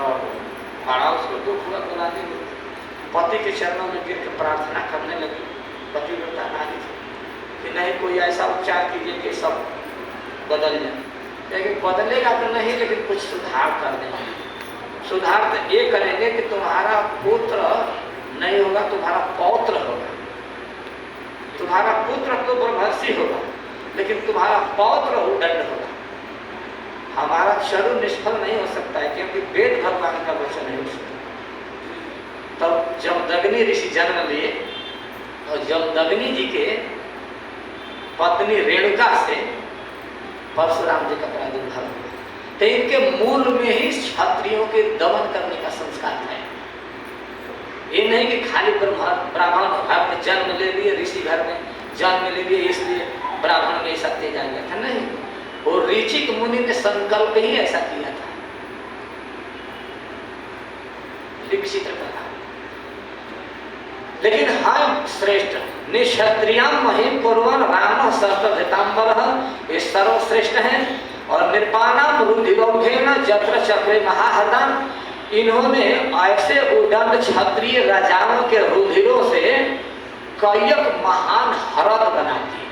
S1: बड़ा उसको दुख हुआ, बुलाने पति के चरणों में गिर के प्रार्थना करने लगी। पति बताना कि नहीं, कोई ऐसा उपचार कीजिए कि सब बदल जाए। लेकिन बदलेगा तो नहीं, लेकिन कुछ सुधार कर देंगे। सुधार तो ये करेंगे कि तुम्हारा पुत्र नहीं होगा, तुम्हारा पौत्र होगा। तुम्हारा पुत्र तो ब्रह्मर्षि होगा, लेकिन तुम्हारा पौत्र उद्दंड होगा। हमारा चरु निष्फल नहीं हो सकता है, क्योंकि वेद भगवान का वचन है उसमें। तब जमदग्नि ऋषि जन्म लिए और जमदग्नि जी के पत्नी रेणुका से परशुराम जी का प्रादुर्भाव हुआ। तो इनके मूल में ही क्षत्रियों के दमन करने का संस्कार है। ये नहीं कि खाली ब्राह्मण घर में जन्म ले लिए, ऋषि घर में जन्म ले लिए, इसलिए ब्राह्मण में ऐसा तेज आ गया था। नहीं, वो ऋचिक मुनि ने संकल्प ही ऐसा किया था। विचित्र कथा। लेकिन हम श्रेष्ठ निक्षत्रियां महिम कुर्वन् राम सर्वधृतांबर, ये सर्वश्रेष्ठ हैं। और निर्पाणाम रुधिरोघेन जत्र चक्रे महाहृदन, इन्होंने ऐसे उद्दंड क्षत्रिय राजाओं के रुधिरों से कयक महान हरद बना दिए।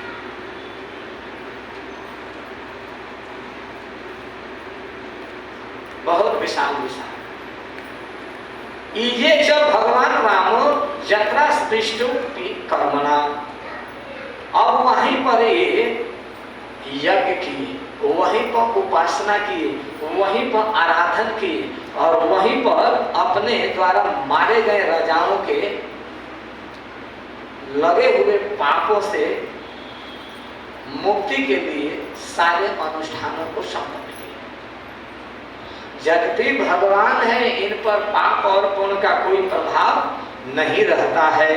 S1: बहुत विशाल विशाल। ये जब भगवान रामो जत्रा स्पृष्टु कर्मणा, अब वहीं पर ये यज्ञ किए, वहीं पर उपासना किए, वहीं पर आराधन किए और वहीं पर अपने द्वारा मारे गए राजाओं के लगे हुए पापों से मुक्ति के लिए सारे अनुष्ठानों को संपन्न किया। यद्यपि भगवान है, इन पर पाप और पुण्य का कोई प्रभाव नहीं रहता है,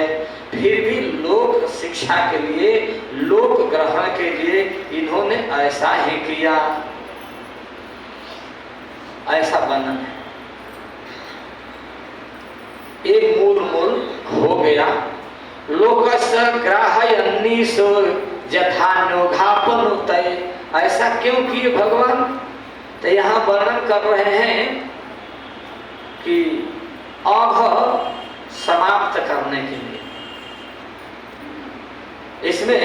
S1: फिर भी लोक शिक्षा के लिए, लोक ग्रहण के लिए इन्होंने ऐसा ही किया। ऐसा वर्णन है। एक मूल हो गया। लोकस्य ग्राहयन्नीसो यथानुघापनुतये, ऐसा क्यों किए भगवान? तो यहाँ वर्णन कर रहे हैं कि अघ समाप्त करने के लिए। इसमें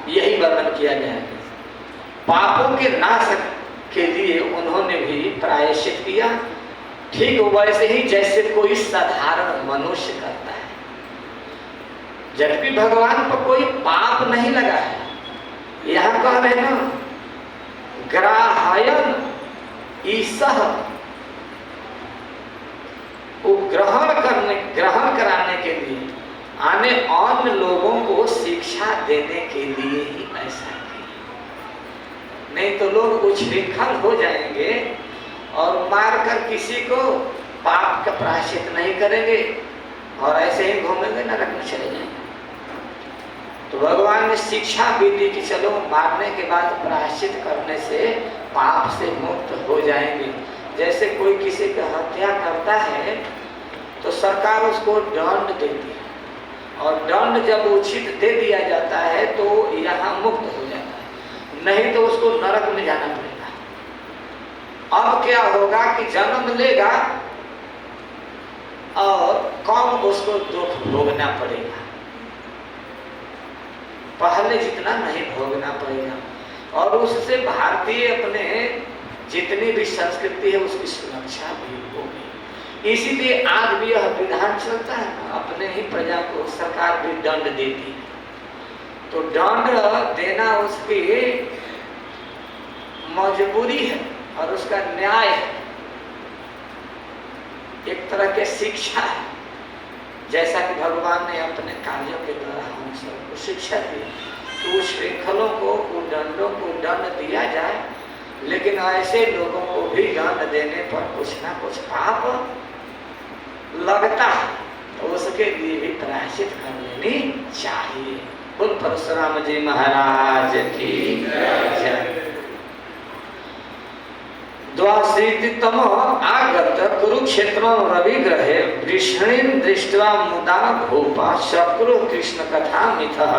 S1: यही वर्णन किया गया है। पापों के नाश के लिए उन्होंने भी प्रायश्चित किया, ठीक वैसे ही जैसे कोई साधारण मनुष्य करता है। जबकि भगवान पर कोई पाप नहीं लगा है। यहाँ कह रहे हैं ना, ग्राहयन ईसह, ग्रहण कराने के लिए, आने अन्य लोगों को शिक्षा देने के लिए ही ऐसा किया। नहीं तो लोग उच्छृंखल हो जाएंगे और मारकर किसी को पाप का प्रायश्चित नहीं करेंगे और ऐसे ही घूमेंगे, नरक में चले जाएंगे। तो भगवान ने शिक्षा भी दी कि चलो मारने के बाद प्रायश्चित करने से पाप से मुक्त हो जाएंगे। जैसे कोई किसी की हत्या करता है तो सरकार उसको दंड देती है, और दंड जब उचित दे दिया जाता है तो यहाँ मुक्त हो जाता है, नहीं तो उसको नरक में जाना पड़ेगा। अब क्या होगा कि जन्म लेगा और कम उसको दुख भोगना पड़ेगा, पहले जितना नहीं भोगना पड़ेगा। और उससे भारतीय अपने जितनी भी संस्कृति है उसकी सुरक्षा भी होगी। इसीलिए आज भी यह विधान चलता है, अपने ही प्रजा को सरकार भी दंड देती है। तो दंड देना उसकी मजबूरी है और उसका न्याय है, एक तरह के शिक्षा है। जैसा कि भगवान ने अपने कार्यों के द्वारा हम सबको शिक्षा दी कि उस श्रृंखलों को, उदंडों को दंड दिया जाए, लेकिन ऐसे लोगों को भी दंड देने पर कुछ ना कुछ पाप लगता है, तो उसके लिए भी प्रायश्चित कर लेनी चाहिए। बोल परशुराम जी महाराज की जय। द्वाशीतितम आगत कुरुक्षेत्रं रविग्रहे वृष्णिं दृष्ट्वा मुदा भूपा शक्रु कृष्ण कथा मिथः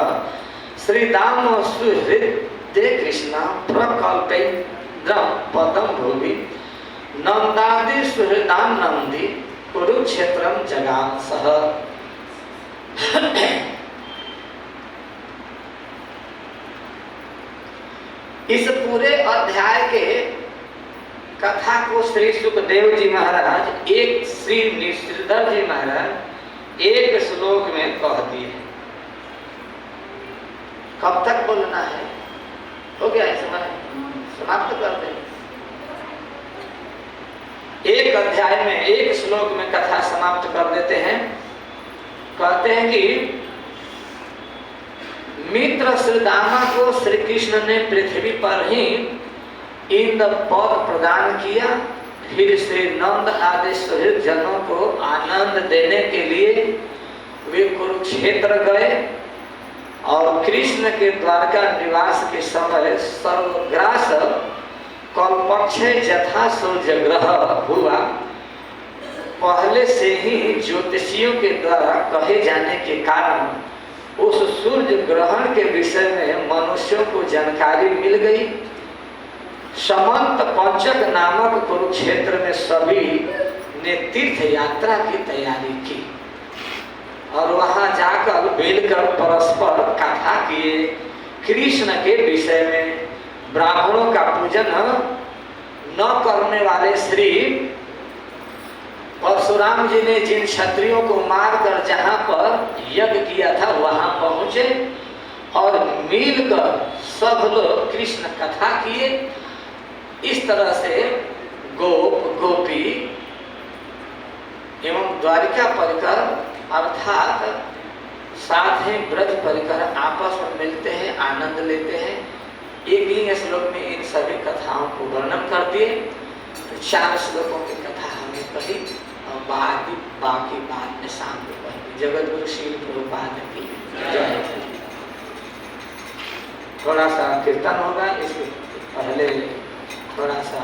S1: श्रीदाम सुहृदे कृष्ण प्रकल्पेन्द्रं पदं भुवि नंदादि सुहृदानंदी कुरुक्षेत्रं जगाम सह। इस पूरे अध्याय के कथा को श्री सुखदेव जी महाराज, एक श्री निश्चिरधर जी महाराज एक श्लोक में कह दिए। कब तक बोलना है? हो गया है समय, समाप्त कर दें। एक अध्याय में एक श्लोक में कथा समाप्त कर देते हैं। कहते हैं कि मित्र श्रीदामा को श्री कृष्ण ने पृथ्वी पर ही इंद्र पद प्रदान किया। फिर श्री नंद आदि सुहृद जनों को आनंद देने के लिए वे कुरुक्षेत्र गए और कृष्ण के द्वारका निवास के समय सर्वग्रास कल्पक्षय जथा सूर्यग्रह हुआ। पहले से ही ज्योतिषियों के द्वारा कहे जाने के कारण उस सूर्य ग्रहण के विषय में मनुष्यों को जानकारी मिल गई। समंत पंचक नामक कुरुक्षेत्र में सभी ने तीर्थ यात्रा की तैयारी की और वहां जाकर मिलकर परस्पर कथा किए। कृष्ण के विषय में ब्राह्मणों का पूजन न करने वाले श्री परशुराम जी ने जिन क्षत्रियों को मारकर जहां पर यज्ञ किया था वहां पहुंचे और मिलकर सब लोग कृष्ण कथा किए। इस तरह से गोप गोपी एवं द्वारिका परिकर अर्थात साथ ही ब्रज परिकर आपस में मिलते हैं, आनंद लेते हैं। एक ही श्लोक में इन सभी कथाओं को वर्णन कर दिए। तो 4 श्लोकों की कथा हमें कही और बाकी बाद में शाम को कही। जगत गुरु श्री प्रभुपाद की जय। थोड़ा सा कीर्तन होगा, इसके पहले थोड़ा सा